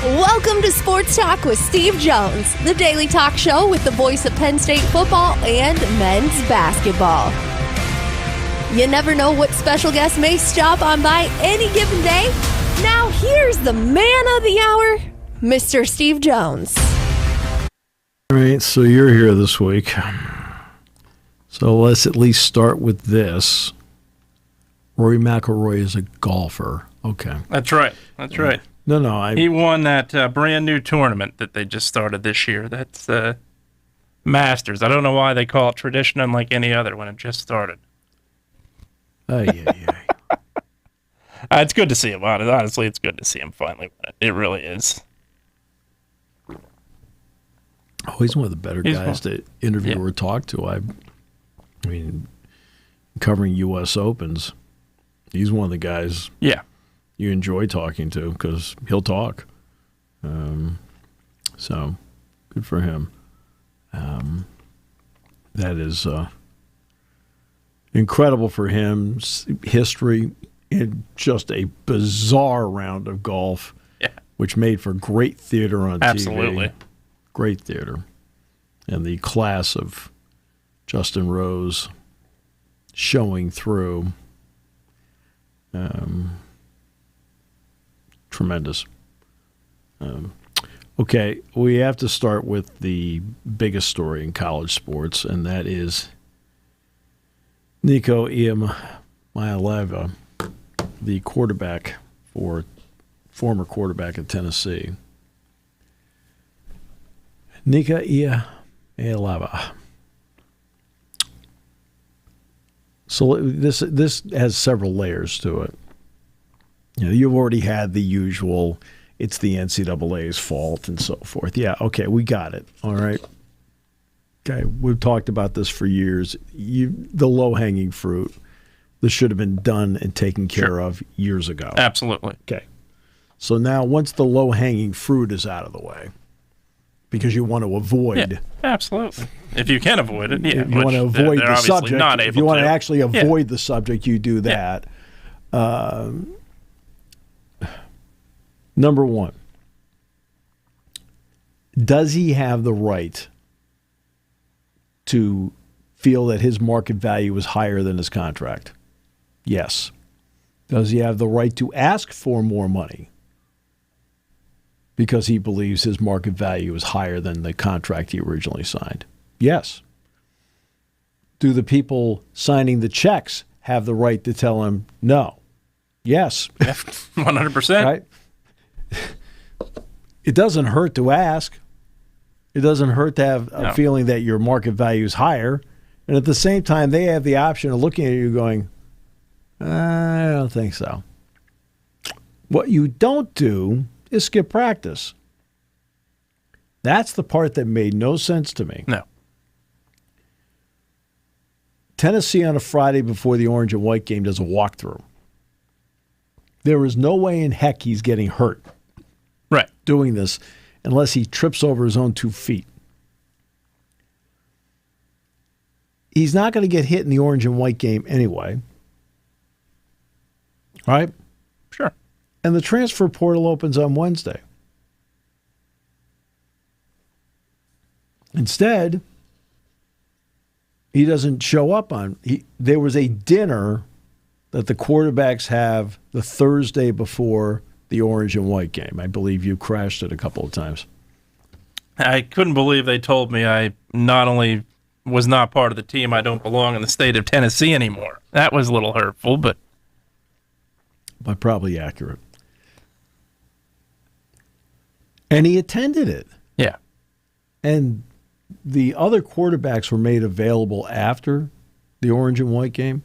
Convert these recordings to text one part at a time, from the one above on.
Welcome to Sports Talk with Steve Jones, the daily talk show with the voice of Penn State football and men's basketball. You never know what special guest may stop on by any given day. Now here's the man of the hour, Mr. Steve Jones. All right, so you're here this week. So let's at least start with this. Rory McIlroy is a golfer. Okay. That's right. That's right. No. He won that brand new tournament that they just started this year. That's the Masters. I don't know why they call it tradition unlike any other when it just started. Yeah. It's good to see him. Honestly, it's good to see him finally win it. It really is. Oh, he's one of the better guys to interview or talk to. I mean, covering U.S. Opens, he's one of the guys you enjoy talking to because he'll talk. So, good for him. That is incredible for him. History in just a bizarre round of golf, which made for great theater on Absolutely. TV. Great theater. And the class of Justin Rose showing through. Tremendous. Okay, we have to start with the biggest story in college sports, and that is Nico Iamaleava, the former quarterback at Tennessee. Nico Iamaleava. So this has several layers to it. You know, you've already had the usual, it's the NCAA's fault and so forth. Yeah, okay, we got it. All right. Okay, we've talked about this for years. The low-hanging fruit, this should have been done and taken care of years ago. Absolutely. Okay. So now once the low-hanging fruit is out of the way, because you want to avoid. Yeah, absolutely. If you can avoid it, If you want to avoid the subject. Not if you want to actually avoid the subject, you do that. Number one, does he have the right to feel that his market value is higher than his contract? Yes. Does he have the right to ask for more money because he believes his market value is higher than the contract he originally signed? Yes. Do the people signing the checks have the right to tell him no? Yes. 100%. Right? It doesn't hurt to ask. It doesn't hurt to have a feeling that your market value is higher. And at the same time, they have the option of looking at you going, I don't think so. What you don't do is skip practice. That's the part that made no sense to me. No. Tennessee on a Friday before the orange and white game does a walkthrough. There is no way in heck he's getting hurt doing this unless he trips over his own 2 feet. He's not going to get hit in the orange and white game anyway. Right? Sure. And the transfer portal opens on Wednesday. Instead, he doesn't show up on. There was a dinner that the quarterbacks have the Thursday before the orange and white game. I believe you crashed it a couple of times. I couldn't believe they told me I not only was not part of the team, I don't belong in the state of Tennessee anymore. That was a little hurtful, but probably accurate. And he attended it. Yeah. And the other quarterbacks were made available after the orange and white game,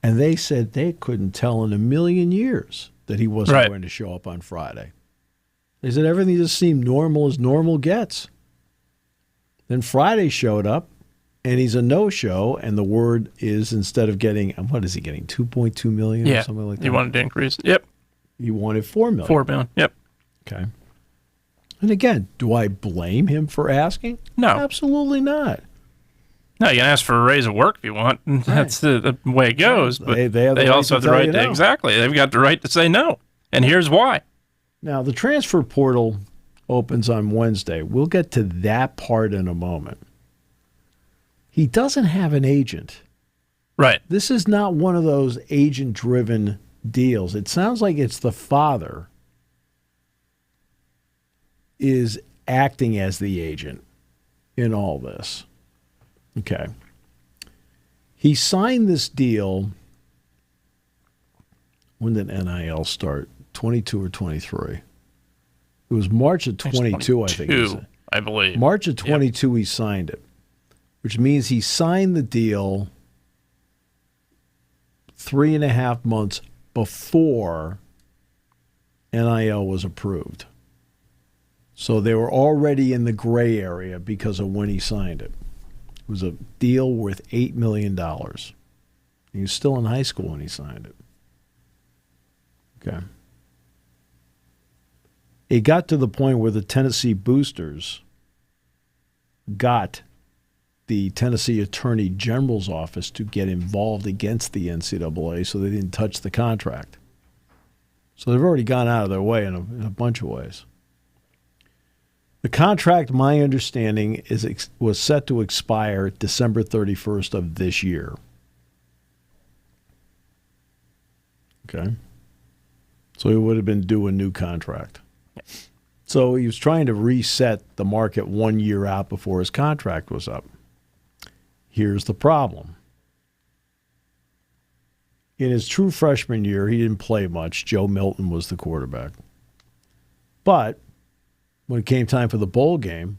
and they said they couldn't tell in a million years that he wasn't going to show up on Friday. They said everything just seemed normal as normal gets. Then Friday showed up, and he's a no-show, and the word is instead of getting, what is he getting, $2.2 million or something like that? He wanted to increase it. Yep. He wanted $4 million. $4 million, yep. Okay. And again, do I blame him for asking? No. Absolutely not. No, you can ask for a raise of work if you want. That's the way it goes. But they also have the right to exactly. They've got the right to say no. And here's why. Now, the transfer portal opens on Wednesday. We'll get to that part in a moment. He doesn't have an agent. Right. This is not one of those agent-driven deals. It sounds like it's the father is acting as the agent in all this. Okay. He signed this deal. When did NIL start? 22 or 23? It was March of 22, I think. I believe. March of 22, He signed it, which means he signed the deal 3.5 months before NIL was approved. So they were already in the gray area because of when he signed it. It was a deal worth $8 million. He was still in high school when he signed it. Okay. It got to the point where the Tennessee Boosters got the Tennessee Attorney General's office to get involved against the NCAA so they didn't touch the contract. So they've already gone out of their way in a bunch of ways. The contract, my understanding, was set to expire December 31st of this year. Okay. So he would have been due a new contract. So he was trying to reset the market 1 year out before his contract was up. Here's the problem. In his true freshman year, he didn't play much. Joe Milton was the quarterback. But when it came time for the bowl game,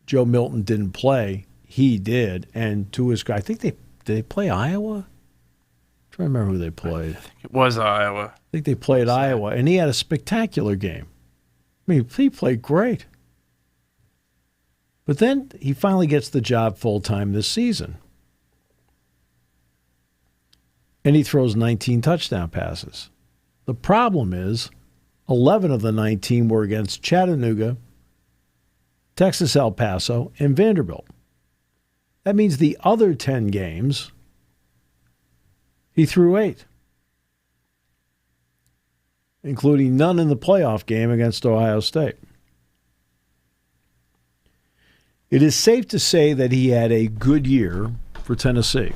Joe Milton didn't play. He did. And to his, I think did they play Iowa? I'm trying to remember who they played. I think it was Iowa. I think they played Iowa, and he had a spectacular game. I mean, he played great. But then he finally gets the job full-time this season. And he throws 19 touchdown passes. The problem is 11 of the 19 were against Chattanooga, Texas El Paso, and Vanderbilt. That means the other 10 games, he threw 8, including none in the playoff game against Ohio State. It is safe to say that he had a good year for Tennessee.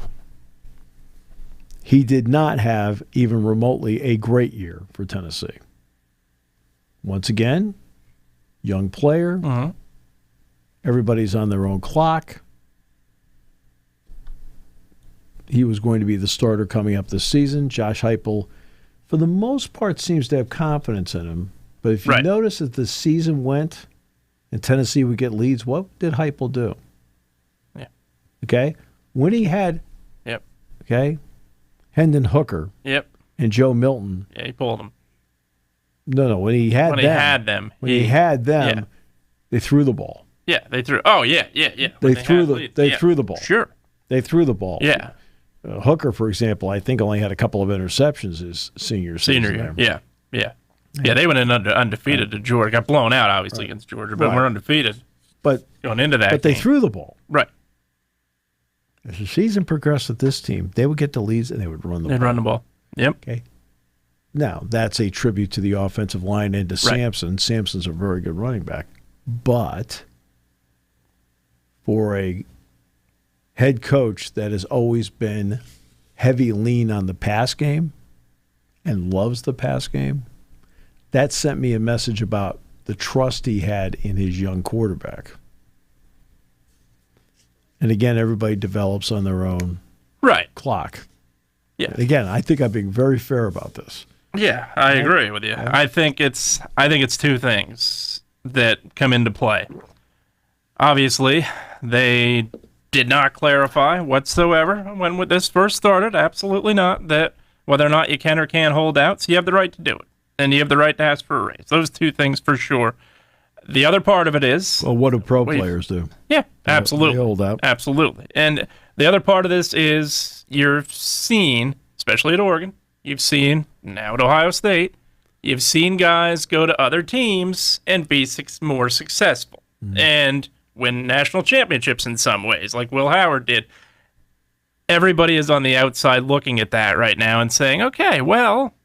He did not have even remotely a great year for Tennessee. Once again, young player. Uh-huh. Everybody's on their own clock. He was going to be the starter coming up this season. Josh Heupel, for the most part, seems to have confidence in him. But if you notice as the season went and Tennessee would get leads, what did Heupel do? Yeah. Okay? When he had, okay, Hendon Hooker and Joe Milton. Yeah, he pulled them. No, when he had them. When he had them, they threw the ball. Yeah, they threw. Oh, yeah. They threw the ball. Sure. They threw the ball. Yeah. Hooker, for example, I think only had a couple of interceptions his senior season. Yeah. They went in undefeated to Georgia. Got blown out, obviously, against Georgia, but we're undefeated. But going into that, but they threw the ball. Right. As the season progressed with this team, they would get the leads and they would run the ball. They'd run the ball. Yep. Okay. Now, that's a tribute to the offensive line and to Sampson. Sampson's a very good running back. But for a head coach that has always been heavy lean on the pass game and loves the pass game, that sent me a message about the trust he had in his young quarterback. And again, everybody develops on their own clock. Yeah. And again, I think I'm being very fair about this. Yeah, I agree with you. I think it's two things that come into play. Obviously, they did not clarify whatsoever when this first started. Absolutely not. That whether or not you can or can't hold out, so you have the right to do it, and you have the right to ask for a raise. Those two things for sure. The other part of it is, well, what do pro players do? Yeah, absolutely. They hold out. Absolutely. And the other part of this is you're seeing, especially at Oregon, you've seen now at Ohio State, you've seen guys go to other teams and be more successful and win national championships in some ways, like Will Howard did. Everybody is on the outside looking at that right now and saying, okay, well,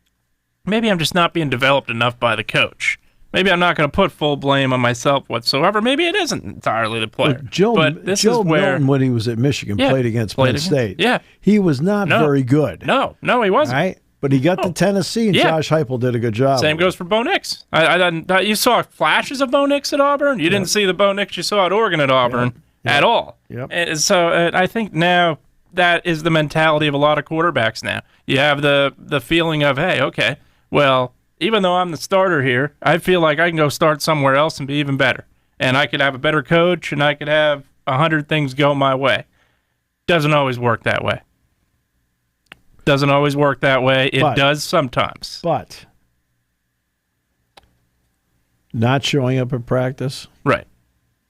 maybe I'm just not being developed enough by the coach. Maybe I'm not going to put full blame on myself whatsoever. Maybe it isn't entirely the player. Joe Milton, when he was at Michigan, played against Penn State. Yeah. He was not very good. No, he wasn't. Right? But he got to Tennessee, and Josh Heupel did a good job. Same goes for Bo Nix. You saw flashes of Bo Nix at Auburn. You didn't see the Bo Nix you saw at Oregon at Auburn at all. Yep. And so I think now that is the mentality of a lot of quarterbacks now. You have the feeling of, hey, okay, well, even though I'm the starter here, I feel like I can go start somewhere else and be even better. And I could have a better coach, and I could have 100 things go my way. Doesn't always work that way. Doesn't always work that way. It does sometimes. But not showing up at practice. Right.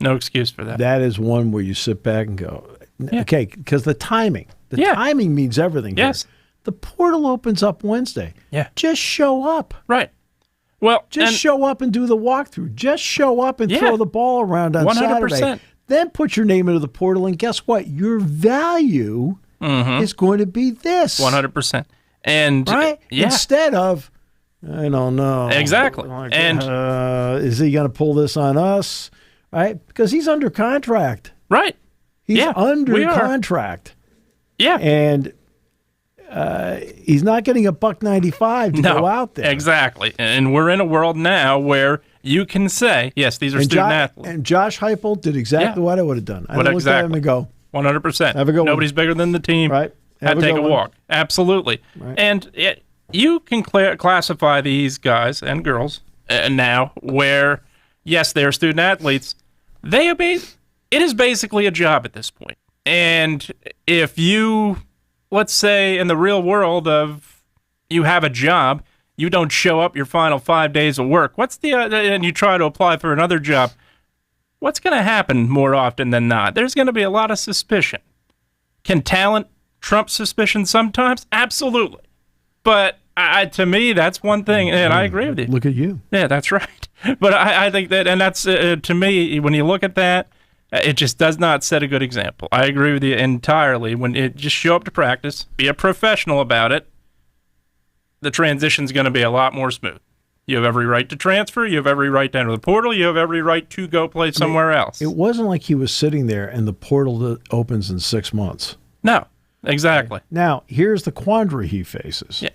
No excuse for that. That is one where you sit back and go, okay, because the timing. The timing means everything here. Yes. The portal opens up Wednesday. Yeah. Just show up. Right. Well, just show up and do the walkthrough. Just show up and throw the ball around on 100%. Saturday. Then put your name into the portal, and guess what? Your value is going to be this. 100%. And instead of, I don't know. Exactly. Like, and is he going to pull this on us? Right? Because he's under contract. Right. He's under contract. Yeah. And he's not getting $1.95 to go out there. Exactly. And we're in a world now where you can say, yes, these are student athletes. And Josh Heupel did exactly what I would have done. I looked at him and go, 100%. Have a good Nobody's bigger than the team. Right. Had to take a walk. Absolutely. Right. And you can classify these guys and girls now where, yes, they're student athletes. It is basically a job at this point. And if you, let's say in the real world of you have a job, you don't show up your final 5 days of work, and you try to apply for another job, what's going to happen more often than not? There's going to be a lot of suspicion. Can talent trump suspicion sometimes? Absolutely. But to me, that's one thing, and I agree with you. Look at you. Yeah, that's right. But I think that, and that's, to me, when you look at that, it just does not set a good example. I agree with you entirely. When it just show up to practice, be a professional about it, the transition's going to be a lot more smooth. You have every right to transfer. You have every right to enter the portal. You have every right to go play somewhere else. It wasn't like he was sitting there and the portal opens in 6 months. No, exactly. Now, here's the quandary he faces. Yeah.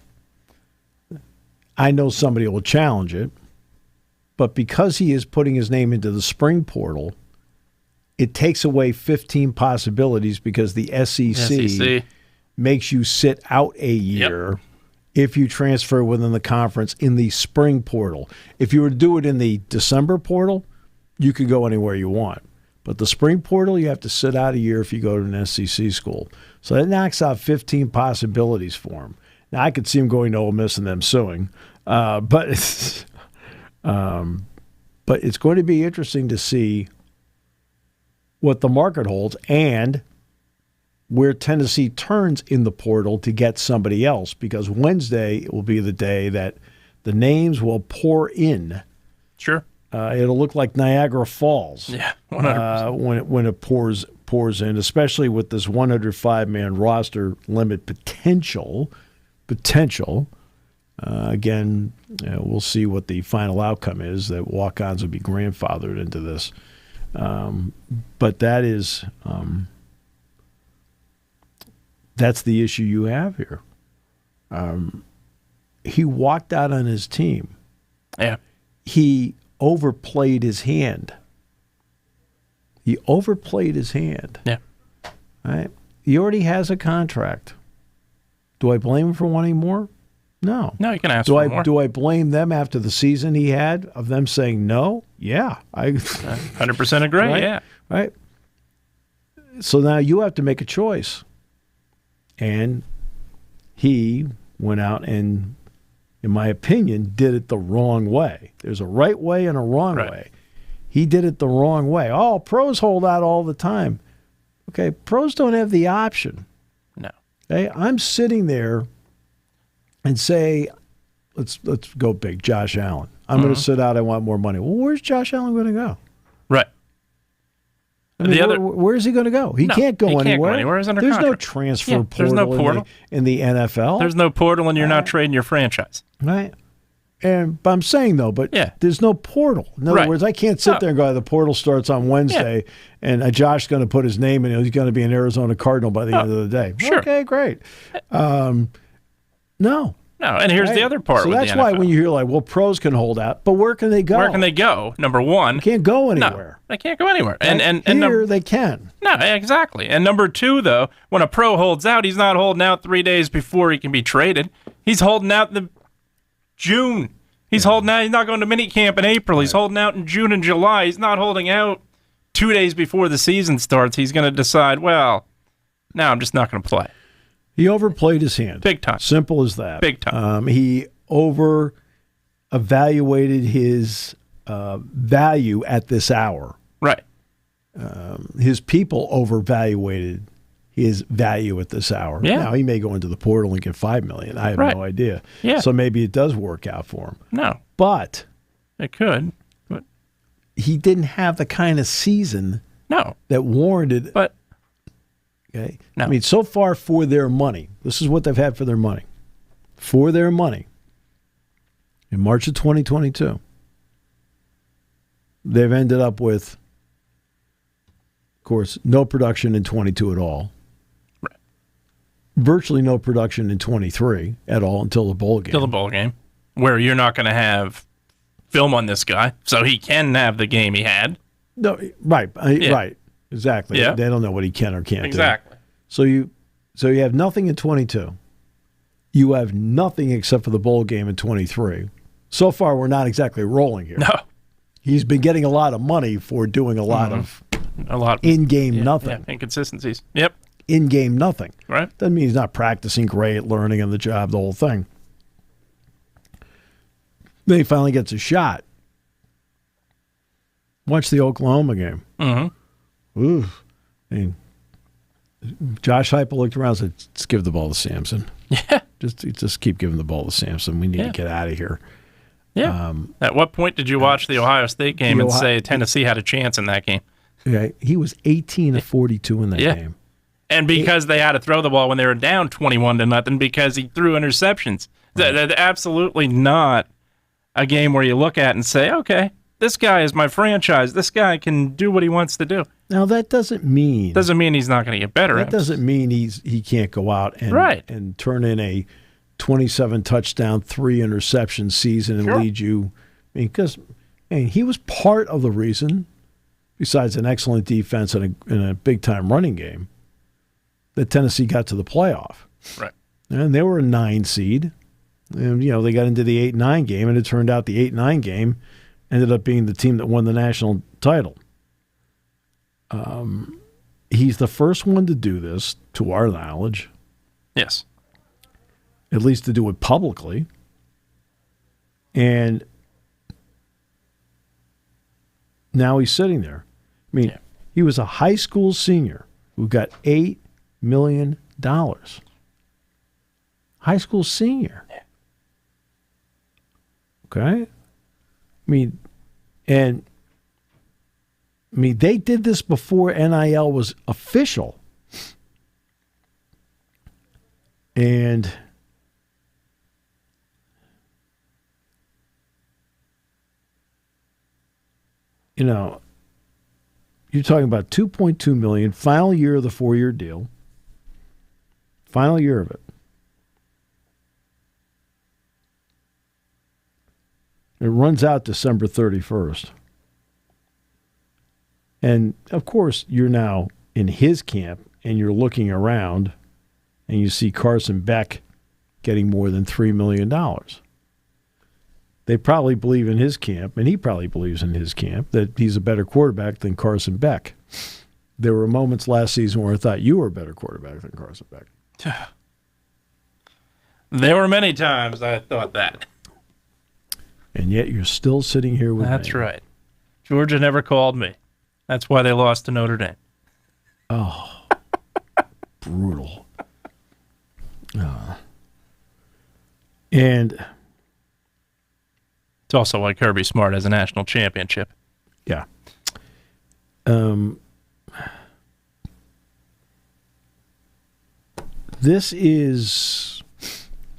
I know somebody will challenge it, but because he is putting his name into the spring portal, it takes away 15 possibilities because the SEC makes you sit out a year if you transfer within the conference in the spring portal. If you were to do it in the December portal, you could go anywhere you want. But the spring portal, you have to sit out a year if you go to an SEC school. So that knocks out 15 possibilities for him. Now, I could see him going to Ole Miss and them suing, but it's going to be interesting to see what the market holds and where Tennessee turns in the portal to get somebody else, because Wednesday will be the day that the names will pour in. Sure. It'll look like Niagara Falls. Yeah, 100%. When it pours in, especially with this 105-man roster limit potential. Again, we'll see what the final outcome is, that walk-ons will be grandfathered into this. But that is that's the issue you have here. He walked out on his team. Yeah. He overplayed his hand. Yeah. Right? He already has a contract. Do I blame him for wanting more? No. No, you can ask for more. Do I blame them after the season he had of them saying no? Yeah. I 100% agree, right? yeah. Right? So now you have to make a choice. And he went out and, in my opinion, did it the wrong way. There's a right way and a wrong way. He did it the wrong way. Oh, pros hold out all the time. Okay, pros don't have the option. No. Okay, I'm sitting there and say, let's go big, Josh Allen. I'm going to sit out. I want more money. Well, where's Josh Allen going to go? Right. I mean, where is he going to go? He can't go anywhere. He's under There's contract. no transfer portal, There's no portal in the NFL. There's no portal, and you're not trading your franchise. Right. But I'm saying, though, there's no portal. In other words, I can't sit there and go, the portal starts on Wednesday, and Josh's going to put his name in. He's going to be an Arizona Cardinal by the end of the day. Sure. Okay, great. No. No, and here's the other part. So that's why when you hear like, well, pros can hold out, but where can they go? Where can they go? Number one, they can't go anywhere. No, they can't go anywhere. And here they can. No, exactly. And number two, though, when a pro holds out, he's not holding out 3 days before he can be traded. He's holding out in June. He's holding out. He's not going to minicamp in April. He's holding out in June and July. He's not holding out 2 days before the season starts. He's going to decide, well, now I'm just not going to play. He overplayed his hand. Big time. Simple as that. Big time. He over-evaluated his value at this hour. Right. His people over-evaluated his value at this hour. Yeah. Now, he may go into the portal and get $5 million. I have no idea. Yeah. So maybe it does work out for him. No. But it could. But he didn't have the kind of season that warranted. But okay. No. I mean, so far for their money, this is what they've had for their money. For their money, in March of 2022, they've ended up with, of course, no production in 22 at all. Right. Virtually no production in 23 at all until the bowl game. Until the bowl game, where you're not going to have film on this guy, so he can have the game he had. No, right, right. Exactly. Yeah. They don't know what he can or can't do. Exactly. So you have nothing in 22. You have nothing except for the bowl game in 23. So far, we're not exactly rolling here. No. He's been getting a lot of money for doing a lot of in-game nothing. Yeah, inconsistencies. Yep. In-game nothing. Right. Doesn't mean he's not practicing great, learning on the job, the whole thing. Then he finally gets a shot. Watch the Oklahoma game. Mm-hmm. Ooh. I mean, Josh Heupel looked around and said, just give the ball to Sampson. Yeah. Just keep giving the ball to Sampson. We need to get out of here. Yeah. At what point did you watch the Ohio State game and say Tennessee had a chance in that game? Yeah, he was 18 of 42 in that game. And because they had to throw the ball when they were down 21-0 because he threw interceptions. Right. They're absolutely not a game where you look at and say, okay, this guy is my franchise. This guy can do what he wants to do. Now, that doesn't mean he's not going to get better. That doesn't mean he can't go out and turn in a 27 touchdown, 3 interception season and lead you. I mean, because he was part of the reason, besides an excellent defense and a big-time running game, that Tennessee got to the playoff. Right. And they were a 9 seed. And, they got into the 8-9 game, and it turned out the 8-9 game ended up being the team that won the national title. He's the first one to do this, to our knowledge. Yes. At least to do it publicly. And now he's sitting there. I mean, he was a high school senior who got $8 million. High school senior. Yeah. Okay? I mean, they did this before NIL was official. And you're talking about $2.2 million, final year of the 4-year deal. Final year of it. It runs out December 31st. And, of course, you're now in his camp, and you're looking around, and you see Carson Beck getting more than $3 million. They probably believe in his camp, and he probably believes in his camp, that he's a better quarterback than Carson Beck. There were moments last season where I thought you were a better quarterback than Carson Beck. There were many times I thought that. And yet you're still sitting here with me. That's right. Georgia never called me. That's why they lost to Notre Dame. Oh, brutal. And it's also why Kirby Smart has a national championship. Yeah. This is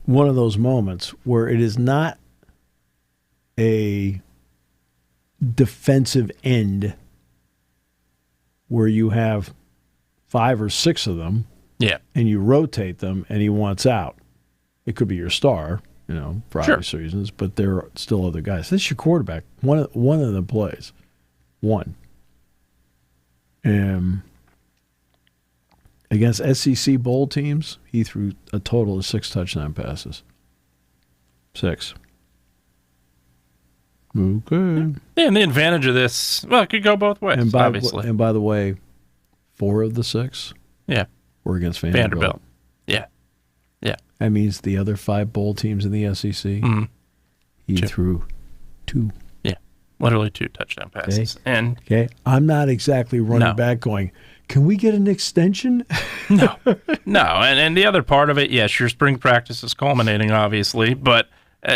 one of those moments where it is not a defensive end where you have 5 or 6 of them, and you rotate them, and he wants out. It could be your star, for obvious reasons, but there are still other guys. This is your quarterback. One of them plays. One. Against SEC bowl teams, he threw a total of 6 touchdown passes. 6. Okay. Yeah, and the advantage of this, it could go both ways, obviously. And by the way, 4 of the 6 were against Vanderbilt. Yeah. That means the other 5 bowl teams in the SEC, he threw 2. Yeah, literally 2 touchdown passes. Okay. I'm not exactly running back going, can we get an extension? No. And the other part of it, yes, your spring practice is culminating, obviously, but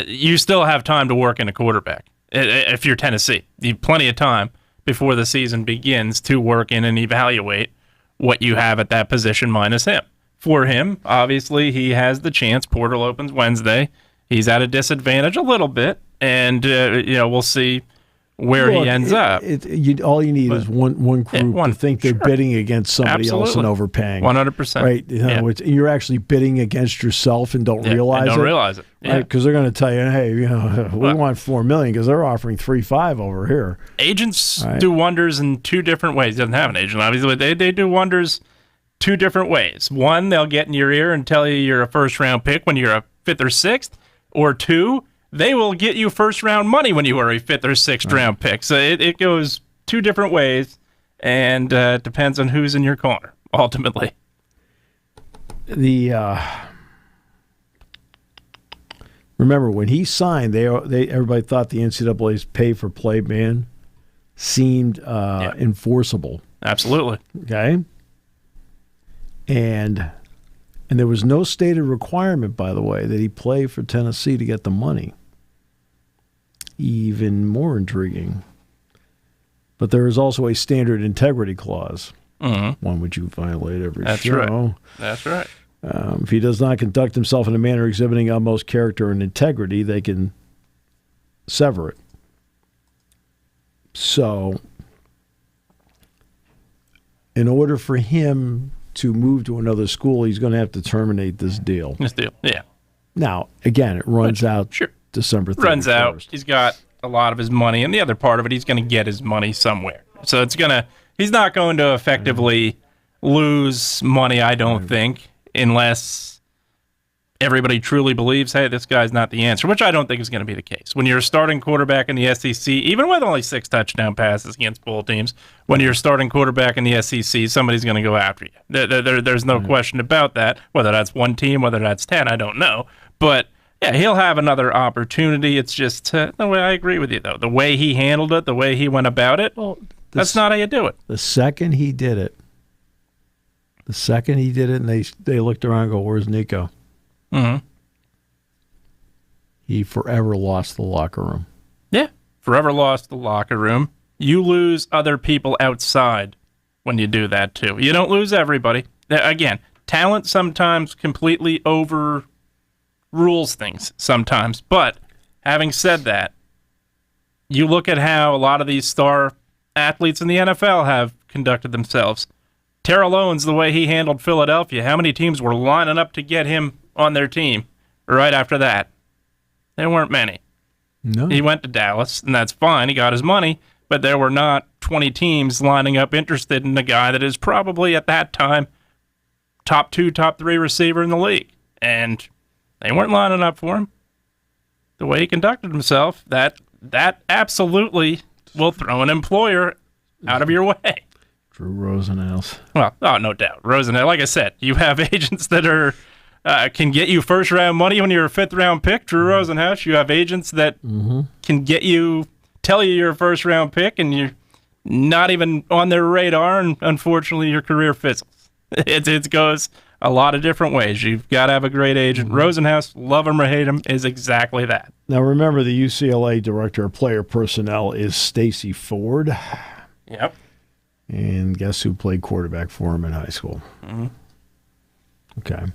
you still have time to work in a quarterback. If you're Tennessee, you have plenty of time before the season begins to work in and evaluate what you have at that position minus him. For him, obviously, he has the chance. Portal opens Wednesday. He's at a disadvantage a little bit, and we'll see where he ends up. All you need is one group to think they're bidding against somebody else and overpaying. 100%. Right? You're actually bidding against yourself and don't realize it. Realize it. Right? Because they're going to tell you, hey, we want $4 million because they're offering $3.5 over here. Agents do wonders in 2 different ways. He doesn't have an agent, obviously. They do wonders 2 different ways. One, they'll get in your ear and tell you you're a first-round pick when you're a 5th or 6th. Or 2, they will get you first-round money when you are a 5th or 6th-round pick. So it goes 2 different ways, and depends on who's in your corner, ultimately. Remember, when he signed, everybody thought the NCAA's pay-for-play ban seemed enforceable. Absolutely. Okay? And there was no stated requirement, by the way, that he play for Tennessee to get the money. Even more intriguing. But there is also a standard integrity clause. Mm-hmm. One which you violate every That's show. Right. That's right. If he does not conduct himself in a manner exhibiting utmost character and integrity, they can sever it. So, in order for him to move to another school, he's going to have to terminate this deal. Yeah. Now, again, it runs out December 31st. Runs out. He's got a lot of his money, and the other part of it, he's going to get his money somewhere. So he's not going to effectively lose money, I don't think, unless everybody truly believes, hey, this guy's not the answer, which I don't think is going to be the case. When you're a starting quarterback in the SEC, even with only 6 touchdown passes against bowl teams, when you're a starting quarterback in the SEC, somebody's going to go after you. There's no question about that. Whether that's one team, whether that's 10, I don't know. But, yeah, he'll have another opportunity. It's just the way I agree with you, though. The way he handled it, the way he went about it, that's not how you do it. The second he did it, and they looked around and go, where's Nico? Mm-hmm. He forever lost the locker room. Yeah, forever lost the locker room. You lose other people outside when you do that, too. You don't lose everybody. Again, talent sometimes completely overrules things sometimes. But having said that, you look at how a lot of these star athletes in the NFL have conducted themselves. Terrell Owens, the way he handled Philadelphia, how many teams were lining up to get him on their team right after that? There weren't many. No. He went to Dallas, and that's fine. He got his money, but there were not 20 teams lining up interested in a guy that is probably at that time top 2, top 3 receiver in the league. And they weren't lining up for him. The way he conducted himself, that absolutely will throw an employer out of your way. Drew Rosenhaus. Well, no doubt. Rosenhaus, like I said, you have agents that are can get you first-round money when you're a 5th-round pick. Drew Rosenhaus. You have agents that can tell you you're a first-round pick, and you're not even on their radar, and unfortunately your career fizzles. It goes a lot of different ways. You've got to have a great agent. Rosenhaus, love him or hate him, is exactly that. Now, remember, the UCLA director of player personnel is Stacy Ford. Yep. And guess who played quarterback for him in high school? Mm-hmm. Okay.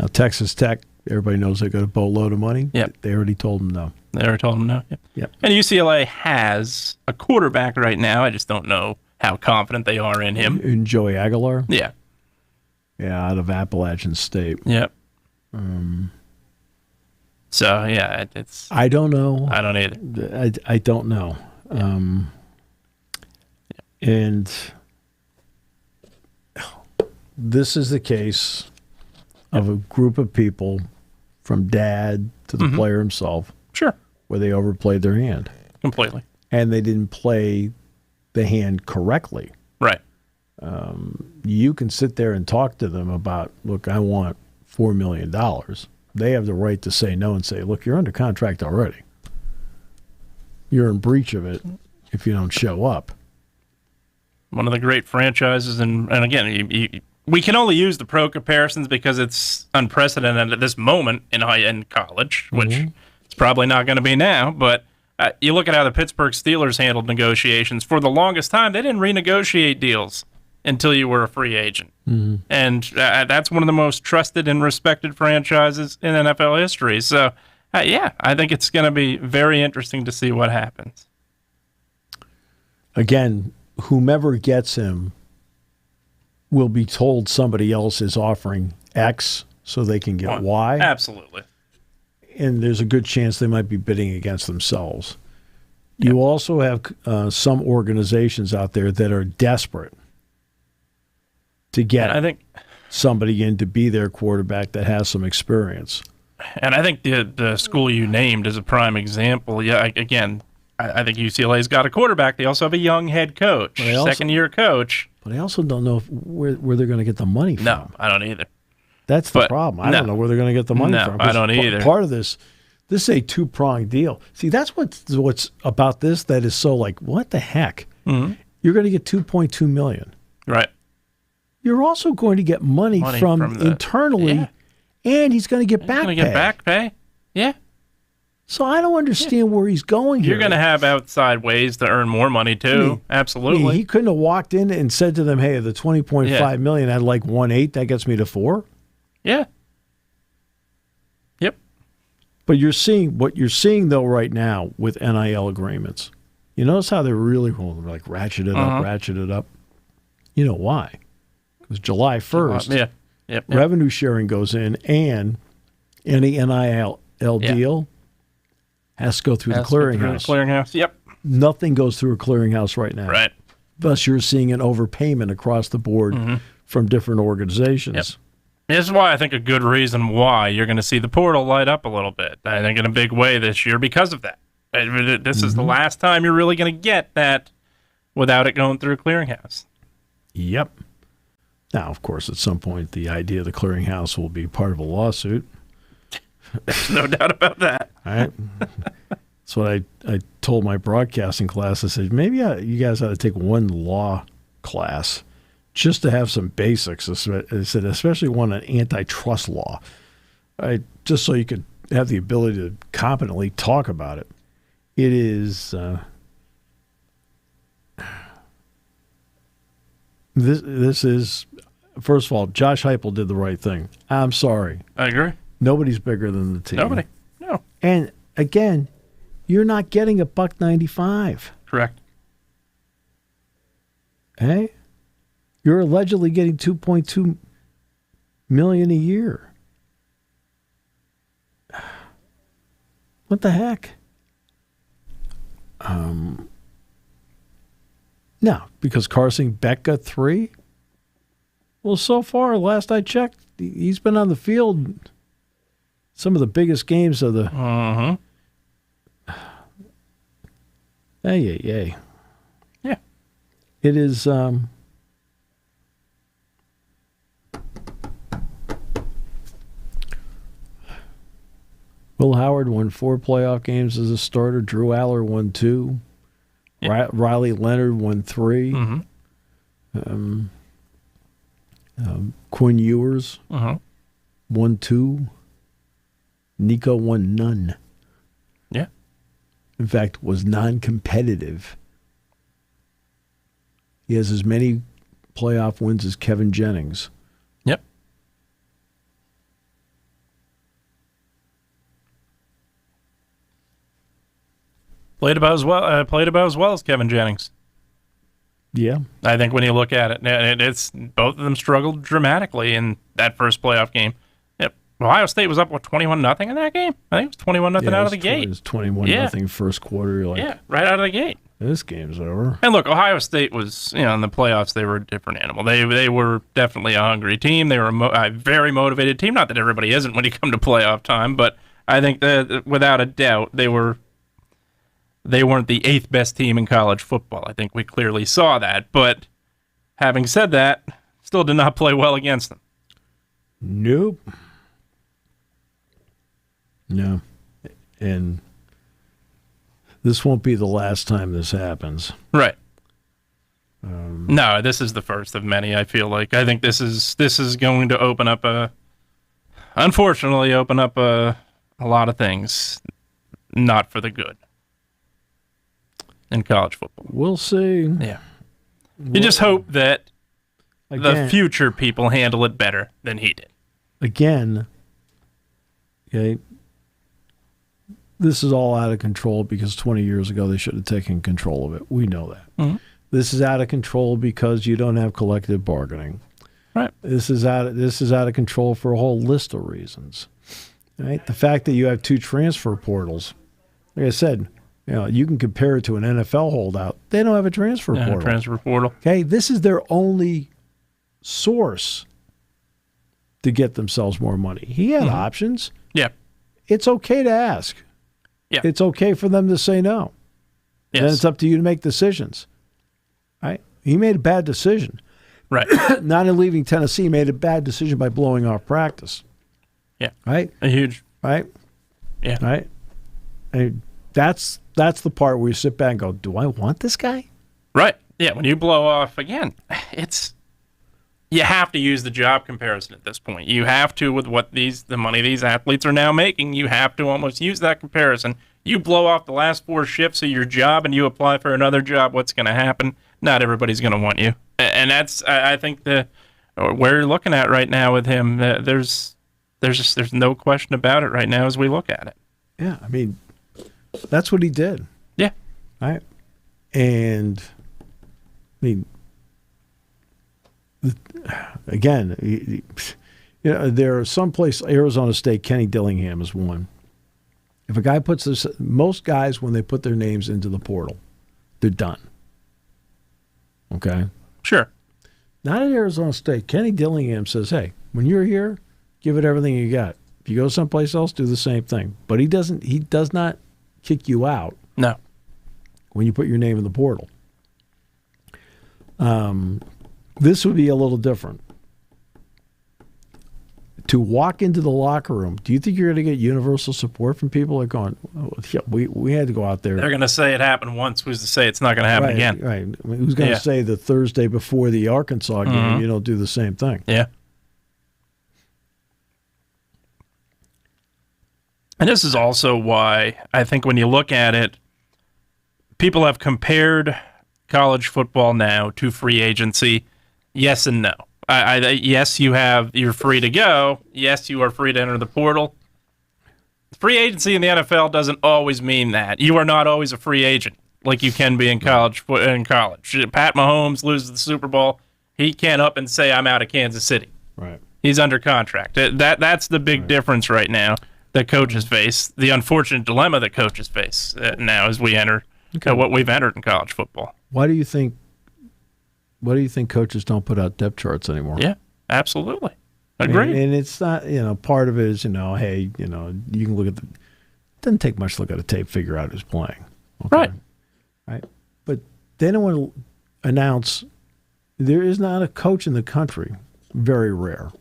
Now, Texas Tech, everybody knows they got a boatload of money. Yep. They already told him no. They already told him no. Yep. And UCLA has a quarterback right now. I just don't know how confident they are in him. In Joey Aguilar? Yeah. Yeah, out of Appalachian State. Yep. So, yeah, it's... I don't know. I don't either. I don't know. And this is the case of a group of people, from dad to the player himself, Sure. where they overplayed their hand. Completely. And they didn't play the hand correctly. Right. You can sit there and talk to them about, look, I want $4 million. They have the right to say no and say, look, you're under contract already. You're in breach of it if you don't show up. One of the great franchises, and again, we can only use the pro comparisons because it's unprecedented at this moment in college, which it's probably not going to be now. But you look at how the Pittsburgh Steelers handled negotiations. For the longest time, they didn't renegotiate deals until you were a free agent. And that's one of the most trusted and respected franchises in NFL history. So, yeah, I think it's going to be very interesting to see what happens. Again, whomever gets him will be told somebody else is offering X so they can get Y. Absolutely. And there's a good chance they might be bidding against themselves. Yep. You also have some organizations out there that are desperate to get somebody in to be their quarterback that has some experience. And I think the school you named is a prime example. Yeah, again, I think UCLA's got a quarterback. They also have a young head coach, second-year coach. But I also don't know where they're going to get the money from. No, I don't either. That's the problem. I don't know where they're going to get the money from. No, I don't either. Part of this is a two-pronged deal. See, that's what's about this that is so like, what the heck? You're going to get $2.2 million. Right. You're also going to get money from internally, and he's going to get back pay. He's going to get back pay? Yeah. So I don't understand where he's going here. You're going to have outside ways to earn more money, too. Absolutely. He couldn't have walked in and said to them, hey, the $20.5 million, I'd like 1/8. That gets me to 4. Yeah. Yep. But what you're seeing, though, right now with NIL agreements, you notice how they're really like ratchet it up. You know why? Because July 1st, revenue sharing goes in, and any NIL deal has to go through the clearinghouse. Yep. Nothing goes through a clearinghouse right now. Right. Thus, you're seeing an overpayment across the board from different organizations. Yep. This is why I think a good reason why you're going to see the portal light up a little bit. I think in a big way this year because of that. This is the last time you're really going to get that without it going through a clearinghouse. Yep. Now, of course, at some point, the idea of the clearinghouse will be part of a lawsuit. There's no doubt about that. All right. That's what I told my broadcasting class. I said, maybe you guys ought to take one law class just to have some basics. I said, especially one on antitrust law, just so you could have the ability to competently talk about it. It is this is, first of all, Josh Heupel did the right thing. I'm sorry. I agree. Nobody's bigger than the team. Nobody. No. And again, you're not getting $1.95. Correct. Hey? You're allegedly getting $2.2 million a year. What the heck? Now, because Carson Beck got 3? Well, so far, last I checked, he's been on the field some of the biggest games of the... Hey. Yeah. It is... Will Howard won 4 playoff games as a starter. Drew Aller won 2. Yeah. Riley Leonard won 3. Quinn Ewers won 2. Nico won none. Yeah. In fact, was non-competitive. He has as many playoff wins as Kevin Jennings. Yep. Played about as well as Kevin Jennings. Yeah. I think when you look at it, it's both of them struggled dramatically in that first playoff game. Yep. Ohio State was up 21-0 in that game. I think it was 21-0 out of the gate. It was 21-0 first quarter. You're like, right out of the gate. This game's over. And look, Ohio State was, in the playoffs, they were a different animal. They were definitely a hungry team. They were a very motivated team. Not that everybody isn't when you come to playoff time, but I think that without a doubt they weren't the 8th best team in college football. I think we clearly saw that. But having said that, still did not play well against them. Nope. No. And this won't be the last time this happens. Right. No, this is the first of many, I feel like. I think this is going to unfortunately open up a lot of things not for the good in college football. We'll see. Yeah. You just hope that the future people handle it better than he did. Again, okay, this is all out of control because 20 years ago they should have taken control of it. We know that. Mm-hmm. This is out of control because you don't have collective bargaining. Right. This is out of control for a whole list of reasons. Right? The fact that you have 2 transfer portals, like I said, you can compare it to an NFL holdout. They don't have a transfer portal. Transfer portal. Okay, this is their only source to get themselves more money. He had options. Yeah. It's okay to ask. Yeah. It's okay for them to say no. Yes. Then it's up to you to make decisions. Right? He made a bad decision. Right. Not in leaving Tennessee, he made a bad decision by blowing off practice. Yeah. Right? A huge. Right? Yeah. Right? And that's the part where you sit back and go, do I want this guy? Right. Yeah, when you blow off, again, you have to use the job comparison at this point. You have to, with the money these athletes are now making, you have to almost use that comparison. You blow off the last 4 shifts of your job and you apply for another job, what's going to happen? Not everybody's going to want you. And that's, I think, where you're looking at right now with him, there's no question about it right now as we look at it. Yeah, I mean, that's what he did. Yeah. Right? And, I mean, again, there are some place, Arizona State, Kenny Dillingham is one. If a guy puts this, most guys, when they put their names into the portal, they're done. Okay? Sure. Not at Arizona State. Kenny Dillingham says, hey, when you're here, give it everything you got. If you go someplace else, do the same thing. But he does not kick you out. No. When you put your name in the portal. This would be a little different. To walk into the locker room, do you think you're going to get universal support from people that are going, oh, yeah, we had to go out there? They're going to say it happened once. Who's to say it's not going to happen again? Right. I mean, who's going to say the Thursday before the Arkansas game, you don't do the same thing? Yeah. And this is also why I think when you look at it, people have compared college football now to free agency. Yes and no. Yes, you're free to go. Yes, you are free to enter the portal. Free agency in the NFL doesn't always mean that. You are not always a free agent like you can be in college. Pat Mahomes loses the Super Bowl. He can't up and say, I'm out of Kansas City. Right. He's under contract. That's the big difference right now that coaches face, the unfortunate dilemma that coaches face now as we enter what we've entered in college football. Why do you think coaches don't put out depth charts anymore? Yeah, absolutely. Agreed. And it's not, part of it is, hey, you can look at it doesn't take much to look at a tape, figure out who's playing. Okay? Right. But they don't want to announce, there is not a coach in the country, very rare,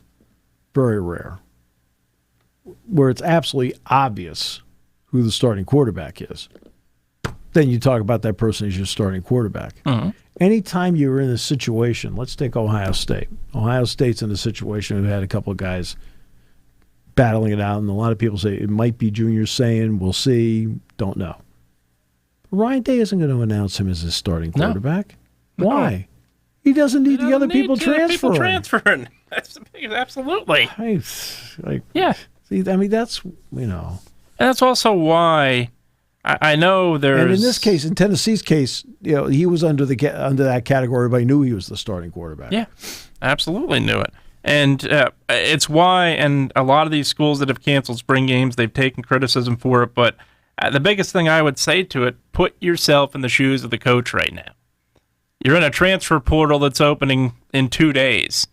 where it's absolutely obvious who the starting quarterback is. Then you talk about that person as your starting quarterback. Mm-hmm. Anytime you're in a situation, let's take Ohio State. Ohio State's in a situation we've had a couple of guys battling it out, and a lot of people say it might be Junior saying, we'll see, don't know. Ryan Day isn't going to announce him as his starting quarterback. No. Why? He doesn't need the other people transferring. That's absolutely. Yeah. See, I mean, that's, And that's also why I know there's... And in this case, in Tennessee's case, he was under that category. Everybody knew he was the starting quarterback. Yeah, absolutely knew it. And it's why, and a lot of these schools that have canceled spring games, they've taken criticism for it. But the biggest thing I would say to it, put yourself in the shoes of the coach right now. You're in a transfer portal that's opening in 2 days.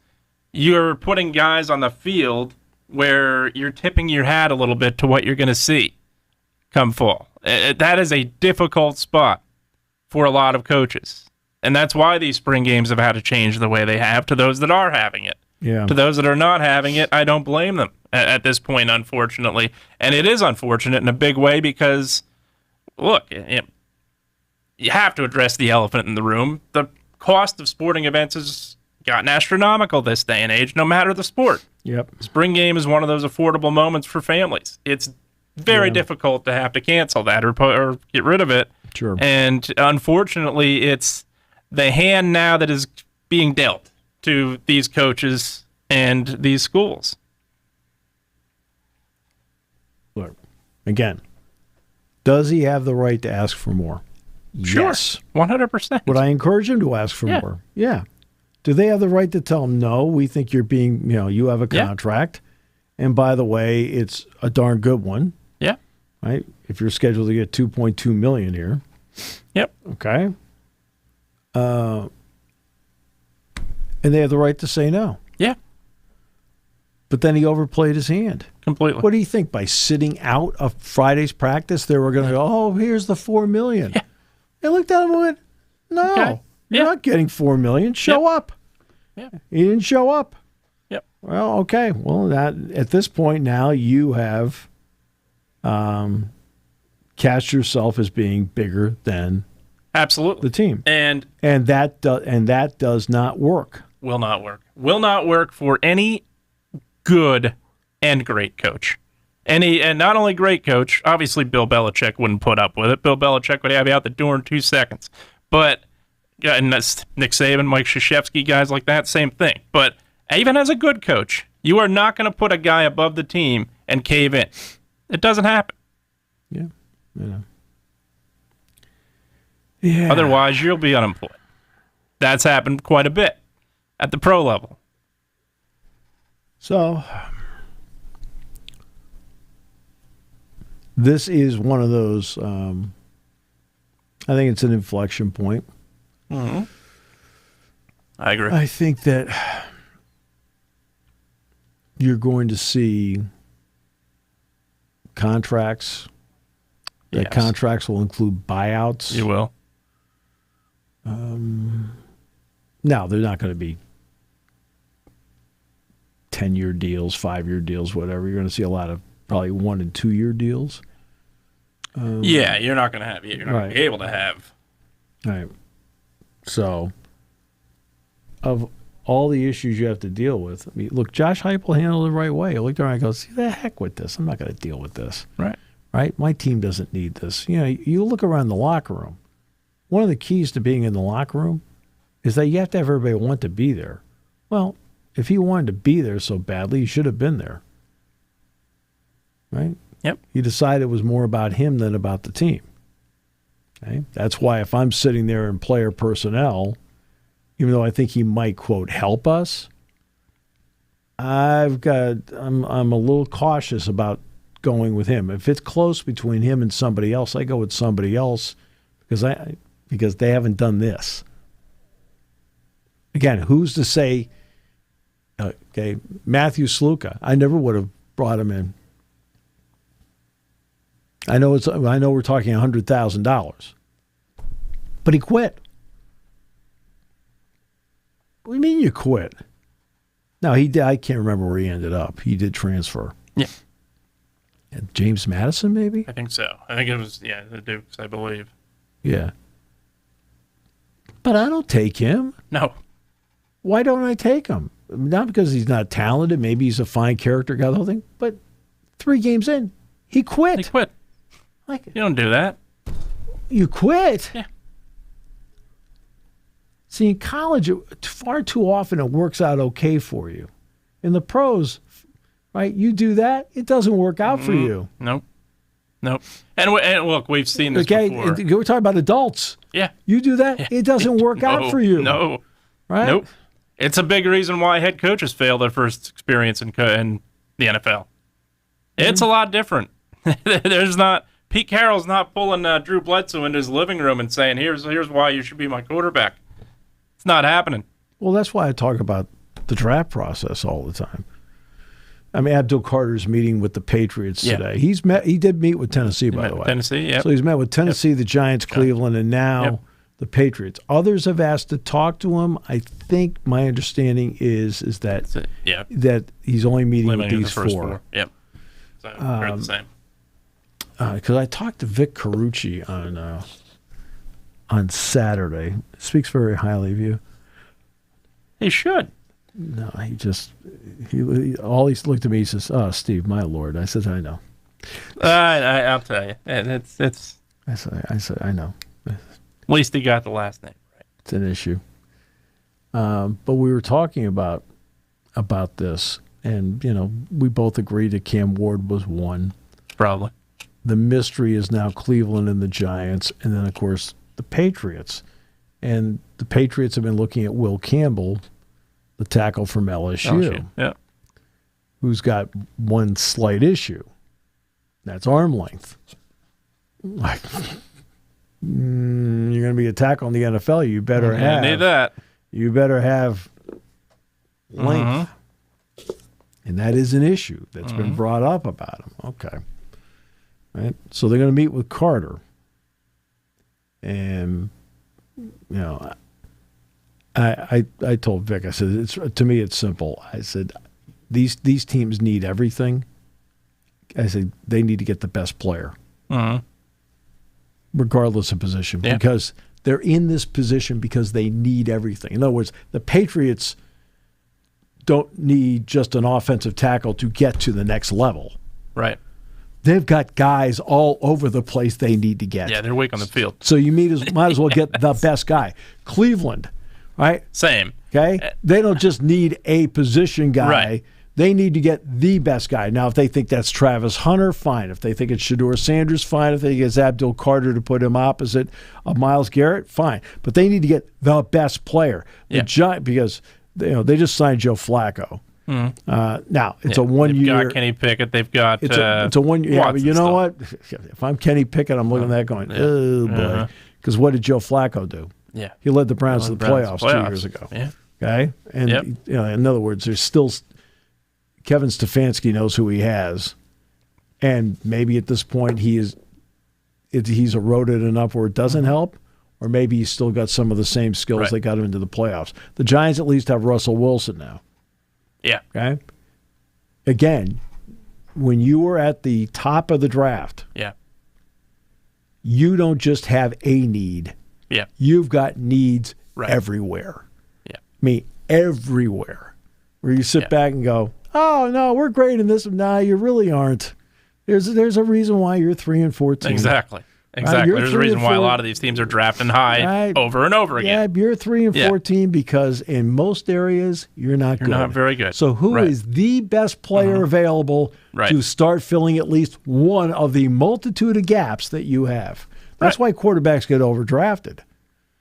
You're putting guys on the field where you're tipping your hat a little bit to what you're going to see come fall. That is a difficult spot for a lot of coaches. And that's why these spring games have had to change the way they have to those that are having it. Yeah. To those that are not having it, I don't blame them at this point, unfortunately. And it is unfortunate in a big way because, look, you have to address the elephant in the room. The cost of sporting events has gotten astronomical this day and age, no matter the sport. Yep. Spring game is one of those affordable moments for families. It's very difficult to have to cancel that or get rid of it. Sure. And unfortunately, it's the hand now that is being dealt to these coaches and these schools. Look, again, does he have the right to ask for more? Sure. Yes. 100%. Would I encourage him to ask for more? Yeah. Do they have the right to tell him, no, we think you're being, you have a contract. And by the way, it's a darn good one. Yeah. Right? If you're scheduled to get $2.2 million here. Yep. Okay. And they have the right to say no. Yeah. But then he overplayed his hand. Completely. What do you think? By sitting out of Friday's practice, they were going to go, oh, here's the $4 million. Yeah. They looked at him and went, no, Okay. you're not getting $4 million. Show up. Yeah. He didn't show up. Yep. Well, okay. Well, that at this point now you have cast yourself as being bigger than Absolutely. the team, And that does not work. will not work. Will not work for any good and great coach. And not only great coach, obviously Bill Belichick wouldn't put up with it. Bill Belichick would have you out the door in 2 seconds. But and that's Nick Saban, Mike Krzyzewski, guys like that, same thing. But even as a good coach, you are not going to put a guy above the team and cave in. It doesn't happen. Yeah. Yeah. Otherwise, you'll be unemployed. That's happened quite a bit at the pro level. So this is one of those, I think it's an inflection point. Mm-hmm. I agree. I think that you're going to see contracts. That Yes. contracts will include buyouts. You will. No, they're not going to be 10-year deals, 5-year deals, whatever. You're going to see a lot of probably 1 and 2 year deals. Yeah, you're not going to be able to have. All right. So, of all the issues you have to deal with, I mean, look, Josh Heupel handled it the right way. He looked around and goes, "See, the heck with this. I'm not going to deal with this." Right. Right? My team doesn't need this. You look around the locker room. One of the keys to being in the locker room is that you have to have everybody want to be there. Well, if he wanted to be there so badly, he should have been there. Right? Yep. He decided it was more about him than about the team. Okay? That's why if I'm sitting there in player personnel, even though I think he might, quote, help us, I'm a little cautious about going with him. If it's close between him and somebody else, I go with somebody else because they haven't done this. Again, who's to say, okay, Matthew Sluka, I never would have brought him in. I know we're talking $100,000. But he quit. What do you mean you quit? No, he did. I can't remember where he ended up. He did transfer. Yeah. And James Madison, maybe? I think so. I think it was, the Dukes, I believe. Yeah. But I don't take him. No. Why don't I take him? Not because he's not talented. Maybe he's a fine character guy, the whole thing. But 3 games in, he quit. He quit. Like, You don't do that. you quit? Yeah. See, in college, far too often it works out okay for you. In the pros, right, you do that, it doesn't work out for you. Nope. Nope. And look, we've seen this before. We're talking about adults. Yeah. You do that, it doesn't work out for you. No. Right? Nope. It's a big reason why head coaches fail their first experience in the NFL. It's a lot different. Pete Carroll's not pulling Drew Bledsoe into his living room and saying, here's why you should be my quarterback. It's not happening. Well, that's why I talk about the draft process all the time. I mean, Abdul Carter's meeting with the Patriots today. He did meet with Tennessee, by the way. Tennessee, yeah. So he's met with Tennessee, the Giants, Cleveland, and now the Patriots. Others have asked to talk to him. I think my understanding is that that he's only meeting with these four. Yep. So they're the same. Because I talked to Vic Carucci on Saturday. Speaks very highly of you. He should. No, he looked at me. He says, "Oh, Steve, my lord." I said, "I know." I'll tell you, it's. I said, "I know." At least he got the last name right. It's an issue. But we were talking about this, and we both agreed that Cam Ward was one. Probably. The mystery is now Cleveland and the Giants, and then of course the Patriots. And the Patriots have been looking at Will Campbell, the tackle from LSU. Who's got one slight issue. That's arm length. Like, you're going to be a tackle in the NFL. You better need that. You better have length. And that is an issue that's been brought up about him. Okay. Right. So they're going to meet with Carter. And, I told Vic, I said, to me it's simple. I said, these teams need everything. I said, they need to get the best player. Regardless of position. Because they're in this position because they need everything. In other words, the Patriots don't need just an offensive tackle to get to the next level. Right. They've got guys all over the place they need to get. Yeah, they're weak on the field. So you might as well get the best guy. Cleveland, right? Same. Okay? They don't just need a position guy. Right. They need to get the best guy. Now, if they think that's Travis Hunter, fine. If they think it's Shedeur Sanders, fine. If they think it's Abdul Carter to put him opposite of Myles Garrett, fine. But they need to get the best player. Because they just signed Joe Flacco. Now, it's a 1 year. They've got Kenny Pickett. They've got it's a 1 year. Yeah, but you know what? If I'm Kenny Pickett, I'm looking at that going, oh, boy. Because what did Joe Flacco do? Yeah. He led the Browns to the playoffs 2 years ago. Yeah. Okay? And, in other words, there's still Kevin Stefanski knows who he has. And maybe at this point he's eroded enough where it doesn't help. Or maybe he's still got some of the same skills that got him into the playoffs. The Giants at least have Russell Wilson now. Yeah. Okay. Again, when you were at the top of the draft, you don't just have a need. Yeah. You've got needs everywhere. Yeah. I mean, everywhere. Where you sit back and go, oh no, we're great in this. Nah, you really aren't. There's a reason why you're 3-14. Exactly. There's a reason why a lot of these teams are drafting high over and over again. Yeah, you're 3-14 because in most areas you're not good. You're not very good. So who is the best player available to start filling at least one of the multitude of gaps that you have? That's why quarterbacks get overdrafted.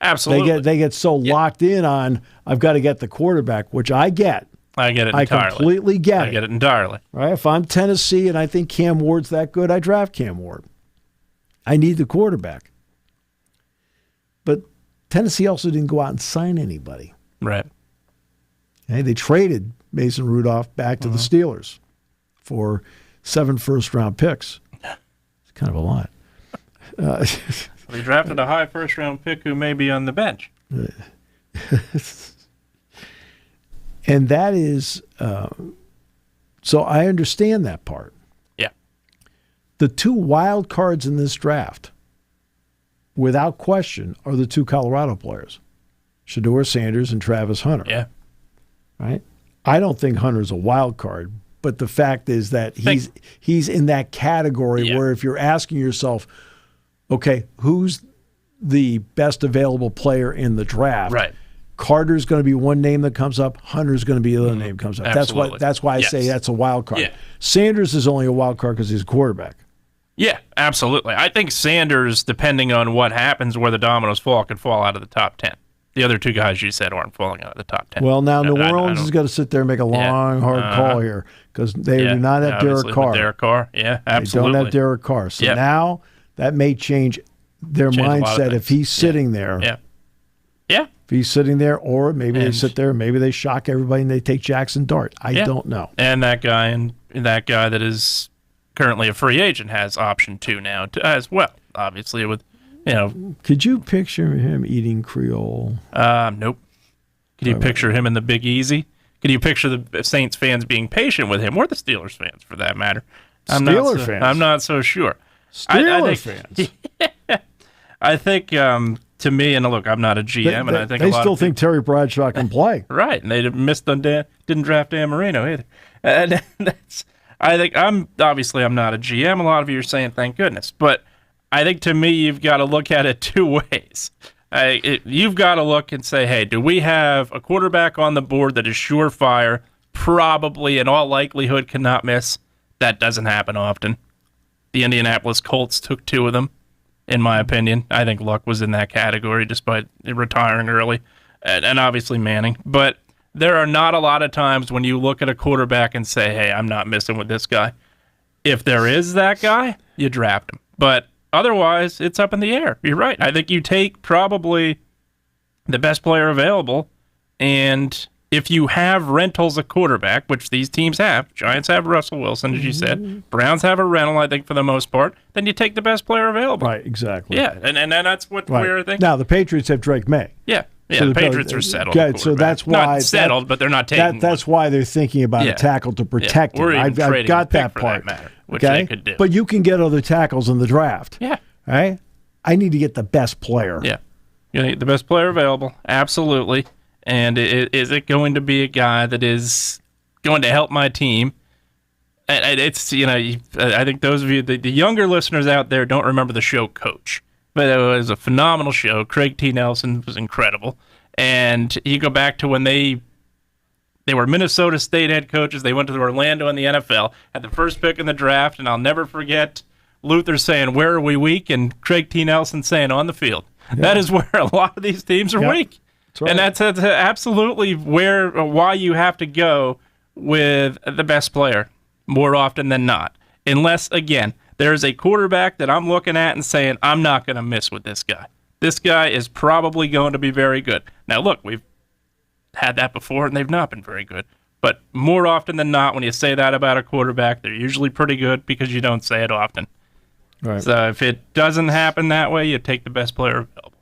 Absolutely. They get so locked in on, I've got to get the quarterback, which I get. I get it entirely. I completely get it. I get it entirely. Right? If I'm Tennessee and I think Cam Ward's that good, I draft Cam Ward. I need the quarterback. But Tennessee also didn't go out and sign anybody. Right. Okay, they traded Mason Rudolph back to the Steelers for 7 first-round picks. It's kind of a lot. They drafted a high first-round pick who may be on the bench. And that is so I understand that part. The 2 wild cards in this draft, without question, are the 2 Colorado players, Shedeur Sanders and Travis Hunter. Yeah. Right? I don't think Hunter's a wild card, but the fact is that he's in that category where if you're asking yourself, okay, who's the best available player in the draft? Right. Carter's going to be one name that comes up. Hunter's going to be the other name that comes up. Absolutely. That's why I say that's a wild card. Yeah. Sanders is only a wild card because he's a quarterback. Yeah, absolutely. I think Sanders, depending on what happens, where the dominoes fall, could fall out of the top 10. The other two guys you said aren't falling out of the top 10. Well, now New Orleans has got to sit there and make a long, hard call here because they do not have Derek Carr. Derek Carr, yeah, absolutely. They don't have Derek Carr. So now that may change their mindset if he's sitting there. Yeah. Yeah. If he's sitting there, or maybe they sit there, maybe they shock everybody and they take Jackson Dart. I don't know. And that guy that is currently a free agent has option 2 now as well. Obviously, with Could you picture him eating Creole? Nope. Could you picture him in the Big Easy? Could you picture the Saints fans being patient with him, or the Steelers fans, for that matter? Steelers fans. I'm not so sure. Steelers fans. I think, to me, and look, I'm not a GM, and I think they still think Terry Bradshaw can play. Right, and they didn't draft Dan Marino either. And I think I'm not a GM. A lot of you are saying thank goodness, but I think to me you've got to look at it two ways. You've got to look and say, hey, do we have a quarterback on the board that is surefire, probably in all likelihood cannot miss? That doesn't happen often. The Indianapolis Colts took 2 of them, in my opinion. I think Luck was in that category despite retiring early, and obviously Manning. But there are not a lot of times when you look at a quarterback and say, hey, I'm not messing with this guy. If there is that guy, you draft him. But otherwise, it's up in the air. You're right. I think you take probably the best player available, and if you have rentals at quarterback, which these teams have, Giants have Russell Wilson, as you said, Browns have a rental, I think, for the most part, then you take the best player available. Right, exactly. Yeah, and that's what we're thinking. Now, the Patriots have Drake May. Yeah, so the Patriots are settled. Okay, so that's why. Not settled, but they're not taking that's why they're thinking about a tackle to protect him. I've got that part. Which they could do. But you can get other tackles in the draft. Yeah. Right? I need to get the best player. Yeah. You need the best player available. Absolutely. And is it going to be a guy that is going to help my team? And it's, I think those of you, the younger listeners out there don't remember the show Coach. But it was a phenomenal show. Craig T. Nelson was incredible. And you go back to when they were Minnesota State head coaches. They went to Orlando in the NFL, had the first pick in the draft, and I'll never forget Luther saying, where are we weak? And Craig T. Nelson saying, on the field. Yeah. That is where a lot of these teams are weak. That's right. And that's absolutely why you have to go with the best player more often than not. Unless, again, there's a quarterback that I'm looking at and saying, I'm not going to miss with this guy. This guy is probably going to be very good. Now, look, we've had that before, and they've not been very good. But more often than not, when you say that about a quarterback, they're usually pretty good because you don't say it often. Right. So if it doesn't happen that way, you take the best player available.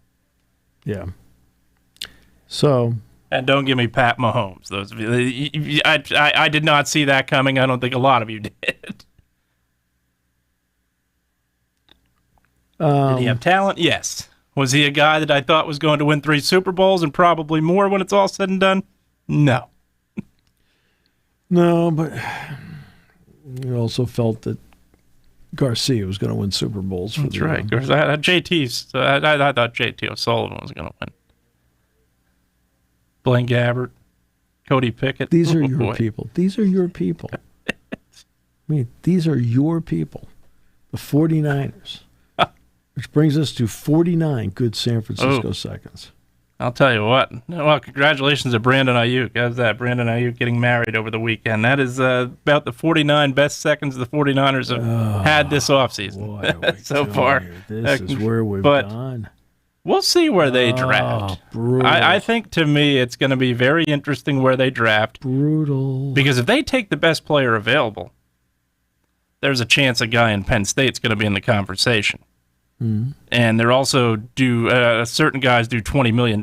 Yeah. So. And don't give me Pat Mahomes. Those of you, I did not see that coming. I don't think a lot of you did. Did he have talent? Yes. Was he a guy that I thought was going to win 3 Super Bowls and probably more when it's all said and done? No. No, but you also felt that Garcia was going to win Super Bowls. That's right. I thought JT O'Sullivan was going to win. Blaine Gabbert, Cody Pickett. These are your people. These are your people. I mean, these are your people. The 49ers. Which brings us to 49 good San Francisco seconds. I'll tell you what. Well, congratulations to Brandon Ayuk. How's that? Brandon Ayuk getting married over the weekend. That is about the 49 best seconds the 49ers have had this offseason so far. This is where we've gone. We'll see where they draft. I think, to me, it's going to be very interesting where they draft. Brutal. Because if they take the best player available, there's a chance a guy in Penn State's going to be in the conversation. Mm-hmm. And they're also certain guys do $20 million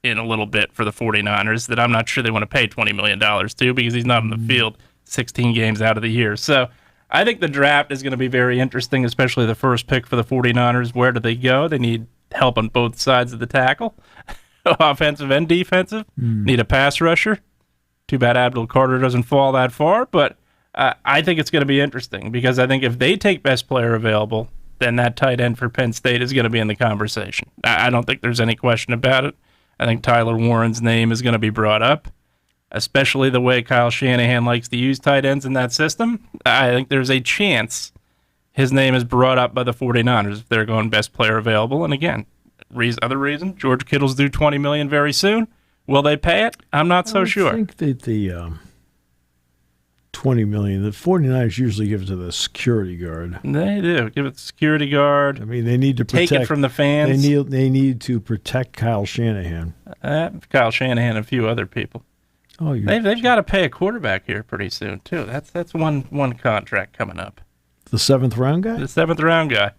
in a little bit for the 49ers that I'm not sure they want to pay $20 million to because he's not in the field 16 games out of the year. So I think the draft is going to be very interesting, especially the first pick for the 49ers. Where do they go? They need help on both sides of the tackle, offensive and defensive. Need a pass rusher. Too bad Abdul Carter doesn't fall that far, but I think it's going to be interesting because I think if they take best player available, then that tight end for Penn State is going to be in the conversation. I don't think there's any question about it. I think Tyler Warren's name is going to be brought up, especially the way Kyle Shanahan likes to use tight ends in that system. I think there's a chance his name is brought up by the 49ers if they're going best player available. And again, other reason, George Kittle's due $20 million very soon. Will they pay it? I'm not so sure. I think that the $20 million, the 49ers usually give it to the security guard. They do. Give it to the security guard. I mean, they need to protect. Take it from the fans. They need to protect Kyle Shanahan. Kyle Shanahan and a few other people. Oh, they've got to pay a quarterback here pretty soon, too. That's one contract coming up. The 7th round guy? The 7th round guy.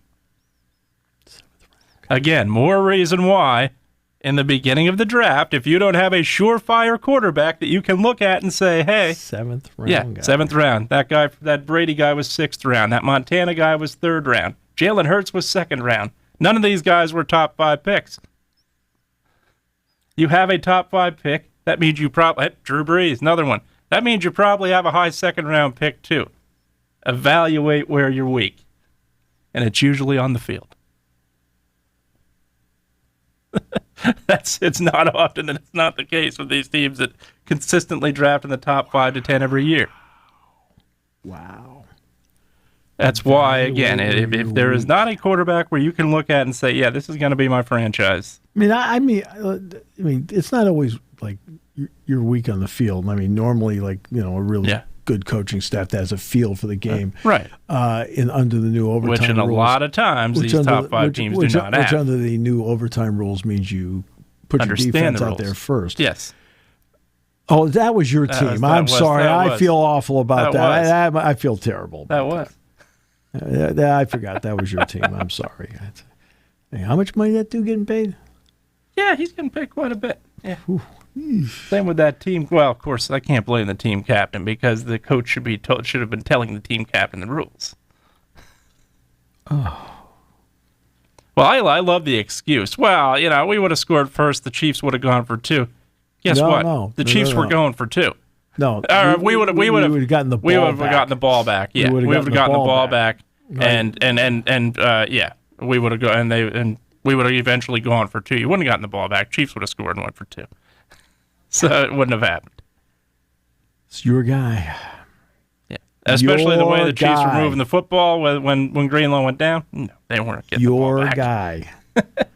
Again, more reason why in the beginning of the draft, if you don't have a surefire quarterback that you can look at and say, hey. 7th round guy. 7th round. That Brady guy was 6th round. That Montana guy was 3rd round. Jalen Hurts was 2nd round. None of these guys were top 5 picks. You have a top 5 pick. That means you probably, Drew Brees, another one. That means you probably have a high 2nd round pick too. Evaluate where you're weak. And it's usually on the field. It's not often that it's not the case with these teams that consistently draft in the top 5 to 10 every year. Wow. That's why, again, if there is not a quarterback where you can look at and say, yeah, this is going to be my franchise. I mean, it's not always like you're weak on the field. I mean, normally, like, a really good coaching staff that has a feel for the game, right? Under the new overtime rules, which in a lot of times these top 5 teams do not have. Which under the new overtime rules means you put your defense out there first. Yes. Oh, that was your team. I'm sorry. I feel awful about that. I feel terrible about that. I forgot that was your team. I'm sorry. Hey, how much money that dude getting paid? Yeah, he's getting paid quite a bit. Yeah. Same with that team. Well, of course, I can't blame the team captain because the coach should have been telling the team captain the rules. Oh. Well, I love the excuse. Well, we would have scored first. The Chiefs would have gone for 2. Guess what? No. The Chiefs were going for 2. No, we would have gotten the ball. We would have gotten the ball back. Yeah, we would have gotten the ball back. Right. And we would have gone and we would have eventually gone for 2. You wouldn't have gotten the ball back. Chiefs would have scored and went for 2. So it wouldn't have happened. It's your guy. Yeah, especially the way the Chiefs were moving the football when Greenlaw went down. No, they weren't getting the ball back. Your guy.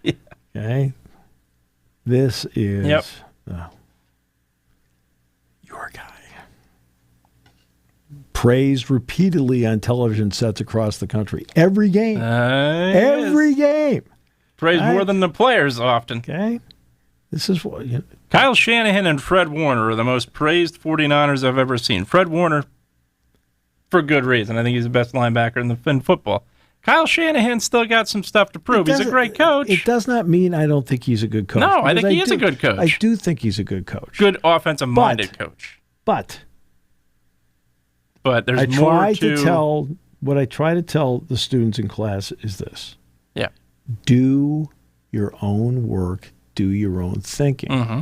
Yeah. Okay. This is your guy. Praised repeatedly on television sets across the country. Every game. Every game. Praised more than the players often. Okay. This is what Kyle Shanahan and Fred Warner are the most praised 49ers I've ever seen. Fred Warner, for good reason. I think he's the best linebacker in football. Kyle Shanahan still got some stuff to prove. He's a great coach. It does not mean I don't think he's a good coach. No, I think he is a good coach. I do think he's a good coach. Good offensive-minded coach. But there's more to... What I try to tell the students in class is this. Yeah. Do your own work. Do your own thinking. Mm-hmm.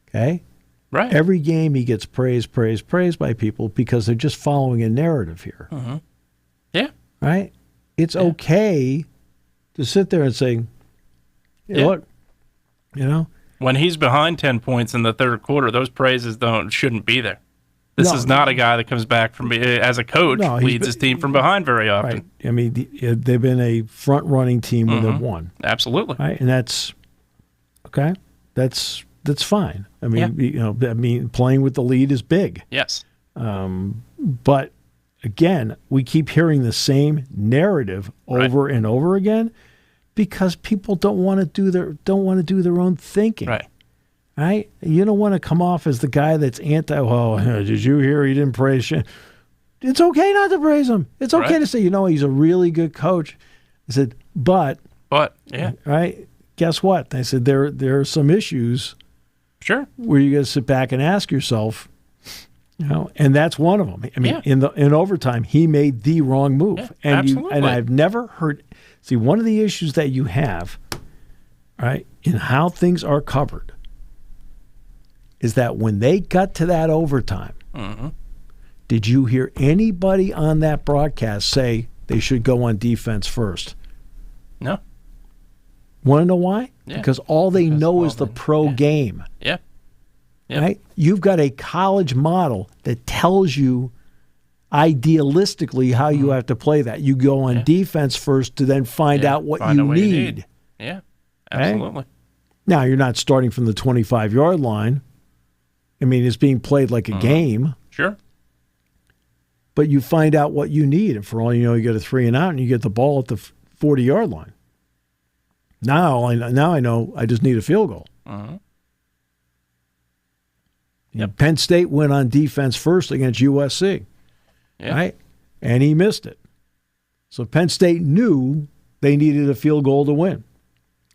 Okay? Right. Every game he gets praised by people because they're just following a narrative here. Mm-hmm. Yeah. Right? It's okay to sit there and say, hey, look, when he's behind 10 points in the third quarter, those praises shouldn't be there. This is not a guy that comes back from as a coach, leads his team from behind very often. Right. I mean, they've been a front-running team when they've won. Absolutely. Right? And that's okay. That's fine. I mean, playing with the lead is big. Yes. But again, we keep hearing the same narrative over and over again because people don't want to do their own thinking. Right. Right? You don't want to come off as the guy that's anti. Oh, did you hear he didn't praise him? It's okay not to praise him. It's okay to say, he's a really good coach. I said, but yeah, right. Guess what? I said there are some issues. Sure. Where you got to sit back and ask yourself, and that's one of them. I mean, in overtime, he made the wrong move, absolutely. I've never heard. See, one of the issues that you have, right, in how things are covered, is that when they got to that overtime, did you hear anybody on that broadcast say they should go on defense first? No. Want to know why? Yeah. Because all they know is the pro game. Yeah. Right? You've got a college model that tells you idealistically how you have to play that. You go on defense first to then find out what you need. Yeah, absolutely. Right? Now, you're not starting from the 25-yard line. I mean, it's being played like a game. Sure. But you find out what you need. And for all you know, you get a 3-and-out and you get the ball at the 40-yard line. Now I know I just need a field goal. Yep. Penn State went on defense first against USC. Yeah. Right? And he missed it. So Penn State knew they needed a field goal to win.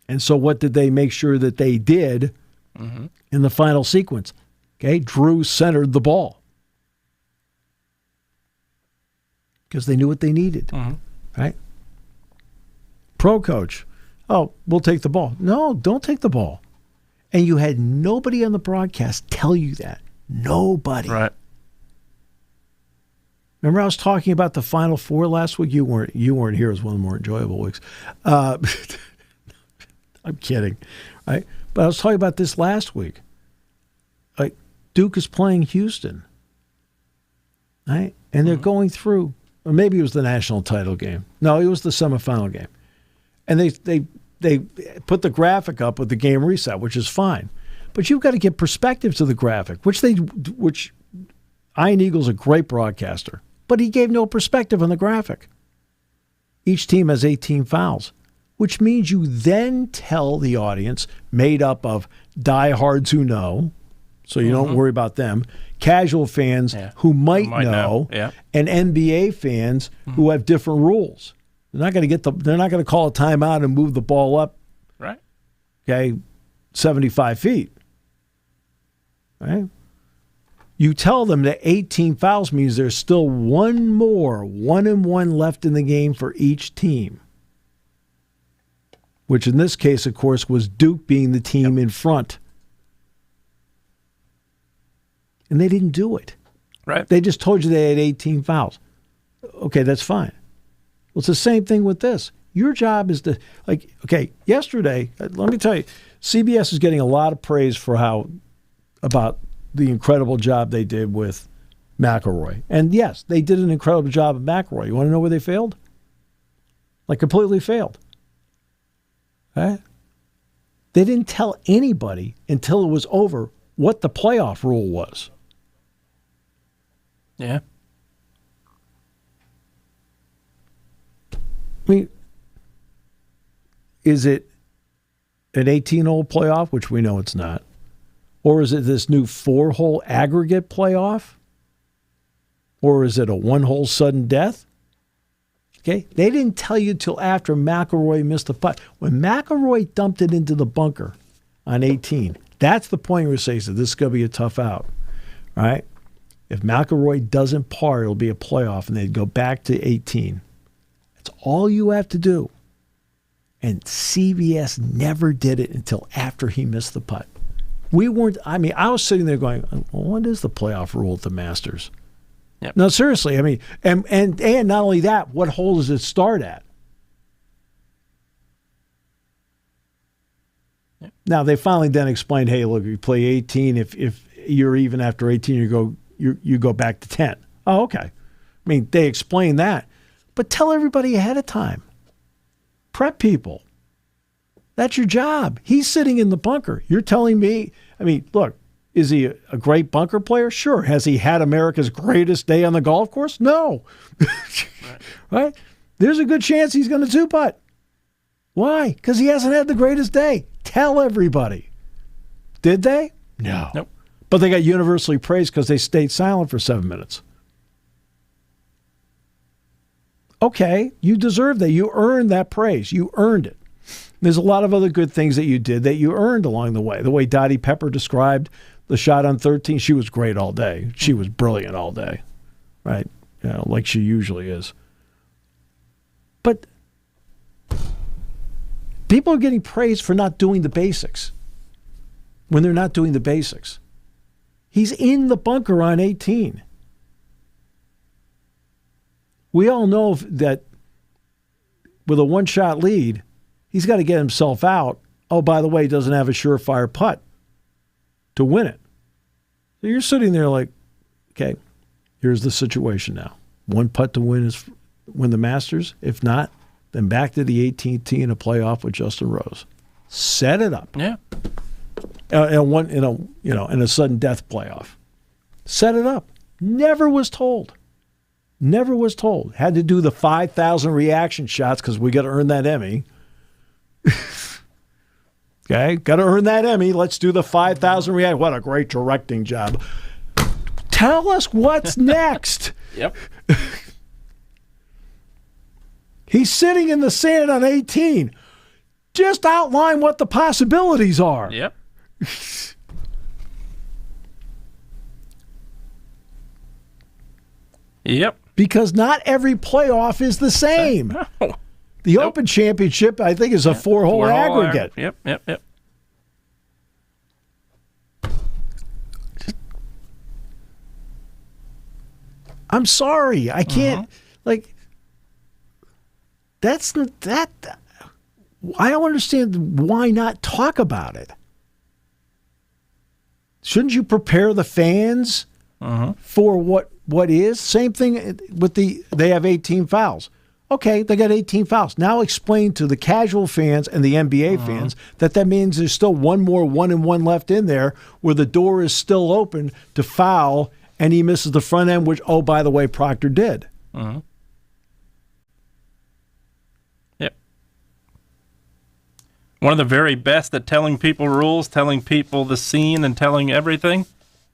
And so what did they make sure that they did in the final sequence? Okay, Drew centered the ball. Because they knew what they needed. Right? Pro coach. Oh, we'll take the ball. No, don't take the ball. And you had nobody on the broadcast tell you that. Nobody. Right. Remember I was talking about the Final Four last week? You weren't here. It was one of the more enjoyable weeks. I'm kidding. Right? But I was talking about this last week. Like, Duke is playing Houston. Right? And they're going through, or maybe it was the national title game. No, it was the semifinal game. And they put the graphic up with the game reset, which is fine. But you've got to give perspective to the graphic, which Ian Eagle's a great broadcaster, but he gave no perspective on the graphic. Each team has 18 fouls, which means you then tell the audience, made up of diehards who know, so you don't worry about them, casual fans who might know. And NBA fans who have different rules. They're not going to call a timeout and move the ball up. Right. Okay, 75 feet. Right? You tell them that 18 fouls means there's still one more, 1-and-1 left in the game for each team. Which in this case, of course, was Duke being the team in front. And they didn't do it. Right. They just told you they had 18 fouls. Okay, that's fine. Well, it's the same thing with this. Your job is to, yesterday, let me tell you, CBS is getting a lot of praise for about the incredible job they did with McElroy. And yes, they did an incredible job of McElroy. You want to know where they failed? Like, completely failed. Okay? They didn't tell anybody until it was over what the playoff rule was. Yeah. I mean, is it an 18-hole playoff, which we know it's not? Or is it this new 4-hole aggregate playoff? Or is it a 1-hole sudden death? Okay, they didn't tell you till after McElroy missed the putt. When McElroy dumped it into the bunker on 18, that's the point where you say, so this is going to be a tough out, right? If McElroy doesn't par, it'll be a playoff, and they'd go back to 18. That's all you have to do. And CBS never did it until after he missed the putt. I was sitting there going, well, what is the playoff rule at the Masters? Yep. No, seriously, I mean, and not only that, what hole does it start at? Yep. Now, they finally then explained, hey, look, you play 18. If you're even after 18, you go back to 10. Oh, okay. I mean, they explained that. But tell everybody ahead of time. Prep people. That's your job. He's sitting in the bunker. You're telling me, I mean, look, is he a great bunker player? Sure. Has he had America's greatest day on the golf course? No. Right? There's a good chance he's going to two-putt. Why? Because he hasn't had the greatest day. Tell everybody. Did they? No. Nope. But they got universally praised because they stayed silent for 7 minutes. Okay, you deserve that. You earned that praise. You earned it. There's a lot of other good things that you did that you earned along the way. The way Dottie Pepper described the shot on 13, she was great all day. She was brilliant all day, right? You know, like she usually is. But people are getting praised for not doing the basics when they're not doing the basics. He's in the bunker on 18. We all know that with a one-shot lead, he's got to get himself out. Oh, by the way, he doesn't have a surefire putt to win it. So you're sitting there like, okay, here's the situation now. one putt to win the Masters. If not, then back to the 18th tee in a playoff with Justin Rose. Set it up. Yeah. In a sudden death playoff. Set it up. Never was told. Never was told. Had to do the 5,000 reaction shots because we got to earn that Emmy. Okay, got to earn that Emmy. Let's do the 5,000 reaction. What a great directing job. Tell us what's next. Yep. He's sitting in the sand on 18. Just outline what the possibilities are. Yep. Yep. Because not every playoff is the same. No. The Open Championship, I think, is a four-hole aggregate. Yep. I'm sorry. I can't, that's that. I don't understand why not talk about it. Shouldn't you prepare the fans for what is? Same thing with they have 18 fouls. Okay, they got 18 fouls. Now explain to the casual fans and the NBA fans that means there's still one more 1-and-1 left in there where the door is still open to foul and he misses the front end, which, oh, by the way, Proctor did. Yep. One of the very best at telling people rules, telling people the scene, and telling everything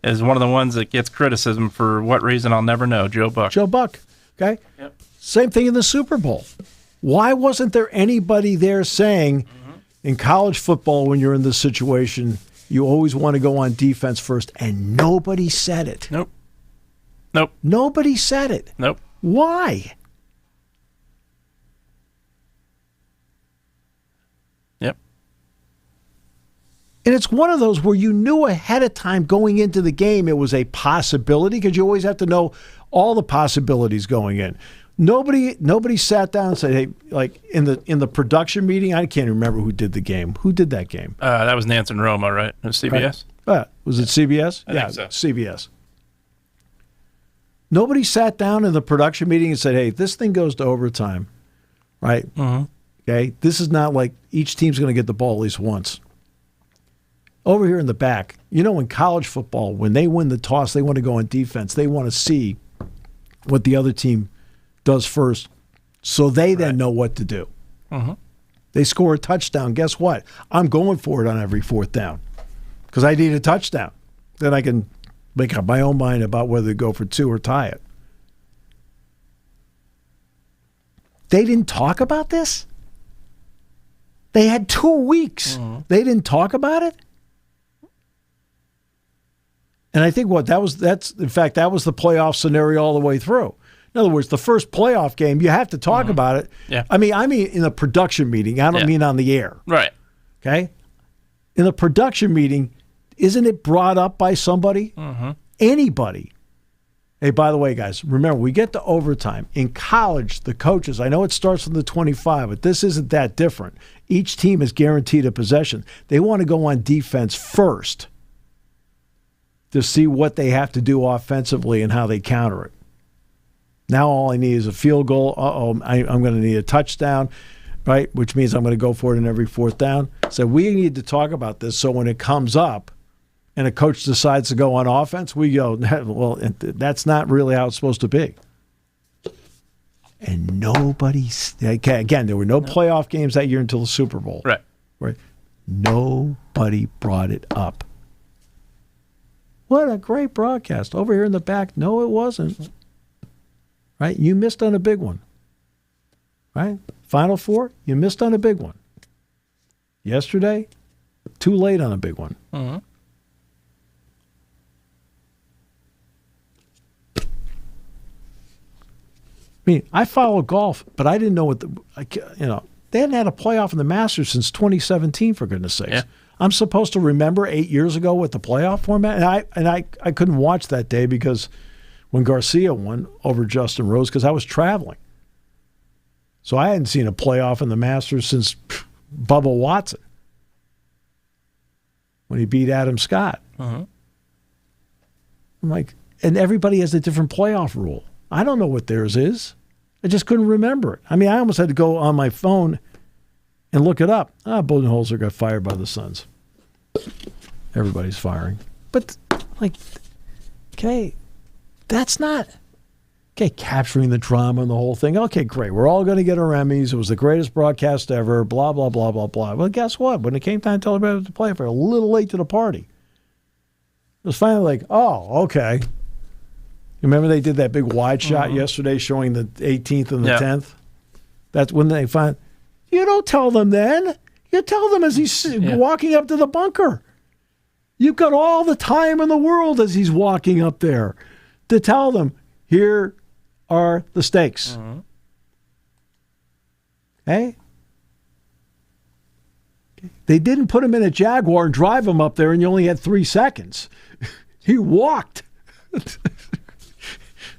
is one of the ones that gets criticism for what reason I'll never know, Joe Buck. Joe Buck, okay? Yep. Same thing in the Super Bowl. Why wasn't there anybody there saying in college football when you're in this situation, you always want to go on defense first, and nobody said it? Nope. Nobody said it. Nope. Why? Yep. And it's one of those where you knew ahead of time going into the game it was a possibility because you always have to know all the possibilities going in. Nobody sat down and said, hey, like in the production meeting, I can't remember who did the game. Who did that game? That was Nance and Roma, right? It was CBS? Right. Was it CBS? I think so. CBS. Nobody sat down in the production meeting and said, hey, this thing goes to overtime, right? Okay, this is not like each team's going to get the ball at least once. Over here in the back, in college football, when they win the toss, they want to go on defense. They want to see what the other team does first so they then know what to do. They score a touchdown. Guess what? I'm going for it on every fourth down because I need a touchdown. Then I can make up my own mind about whether to go for two or tie it. They didn't talk about this? They had 2 weeks. They didn't talk about it? And I think that was the playoff scenario all the way through. In other words, the first playoff game, you have to talk about it. Yeah. I mean in a production meeting. I don't mean on the air. Right. Okay? In a production meeting, isn't it brought up by somebody? Anybody. Hey, by the way, guys, remember, we get to overtime. In college, the coaches, I know it starts from the 25, but this isn't that different. Each team is guaranteed a possession. They want to go on defense first to see what they have to do offensively and how they counter it. Now all I need is a field goal. I'm going to need a touchdown, right? Which means I'm going to go for it in every fourth down. So we need to talk about this so when it comes up and a coach decides to go on offense, we go, well, that's not really how it's supposed to be. And again, there were no playoff games that year until the Super Bowl. Right. Nobody brought it up. What a great broadcast. Over here in the back, no, it wasn't. Right? You missed on a big one. Right? Final Four, you missed on a big one. Yesterday, too late on a big one. I mean, I follow golf, but I didn't know they hadn't had a playoff in the Masters since 2017, for goodness sakes. Yeah. I'm supposed to remember 8 years ago what the playoff format, and I couldn't watch that day because when Garcia won over Justin Rose because I was traveling. So I hadn't seen a playoff in the Masters since Bubba Watson when he beat Adam Scott. I'm like, and everybody has a different playoff rule. I don't know what theirs is. I just couldn't remember it. I mean, I almost had to go on my phone and look it up. Budenholzer got fired by the Suns. Everybody's firing. But, like, okay, that's not... Okay, capturing the drama and the whole thing. Okay, great. We're all going to get our Emmys. It was the greatest broadcast ever, blah, blah, blah, blah, blah. Well, guess what? When it came time to tell everybody to play, we're a little late to the party. It was finally like, oh, okay. You remember they did that big wide shot yesterday showing the 18th and the 10th? That's when they find... You don't tell them then. You tell them as he's walking up to the bunker. You've got all the time in the world as he's walking up there to tell them, here are the stakes. Hey? They didn't put him in a Jaguar and drive him up there and you only had 3 seconds. He walked.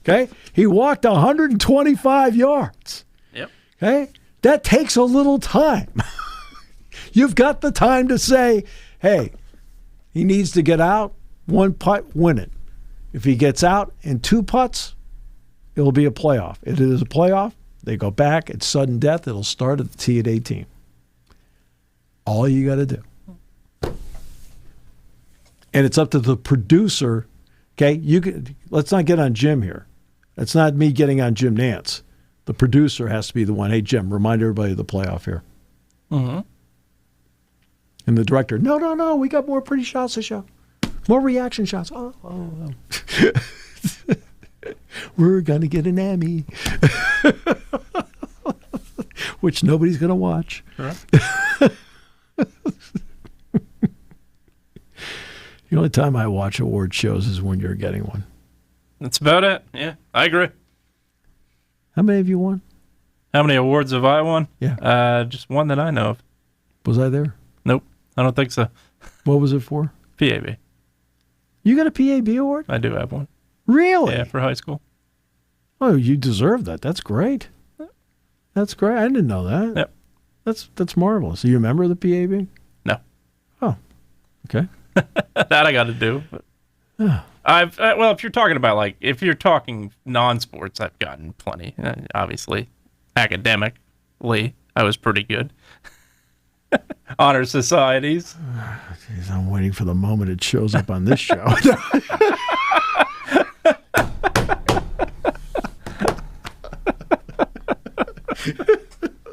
Okay? He walked 125 yards. Yep. Okay? That takes a little time. You've got the time to say, hey, he needs to get out, 1 putt, win it. If he gets out in 2 putts, it'll be a playoff. If it is a playoff, they go back. It's sudden death. It'll start at the tee at 18. All you got to do. And it's up to the producer. Okay, let's not get on Jim here. That's not me getting on Jim Nance. The producer has to be the one. Hey, Jim, remind everybody of the playoff here. And the director, no, we got more pretty shots to show. More reaction shots. Oh. We're going to get an Emmy. Which nobody's going to watch. Right. The only time I watch award shows is when you're getting one. That's about it. Yeah, I agree. How many have you won? How many awards have I won? Yeah. Just one that I know of. Was I there? Nope, I don't think so. What was it for? PAB. You got a PAB award? I do have one. Really? Yeah, for high school. Oh, you deserve that. That's great. That's great. I didn't know that. Yep. That's marvelous. Are you a member of the PAB? No. Oh, okay. That I got to do. But well, if you're talking about if you're talking non-sports, I've gotten plenty. Obviously, academically, I was pretty good. Honor societies. Jeez, I'm waiting for the moment it shows up on this show.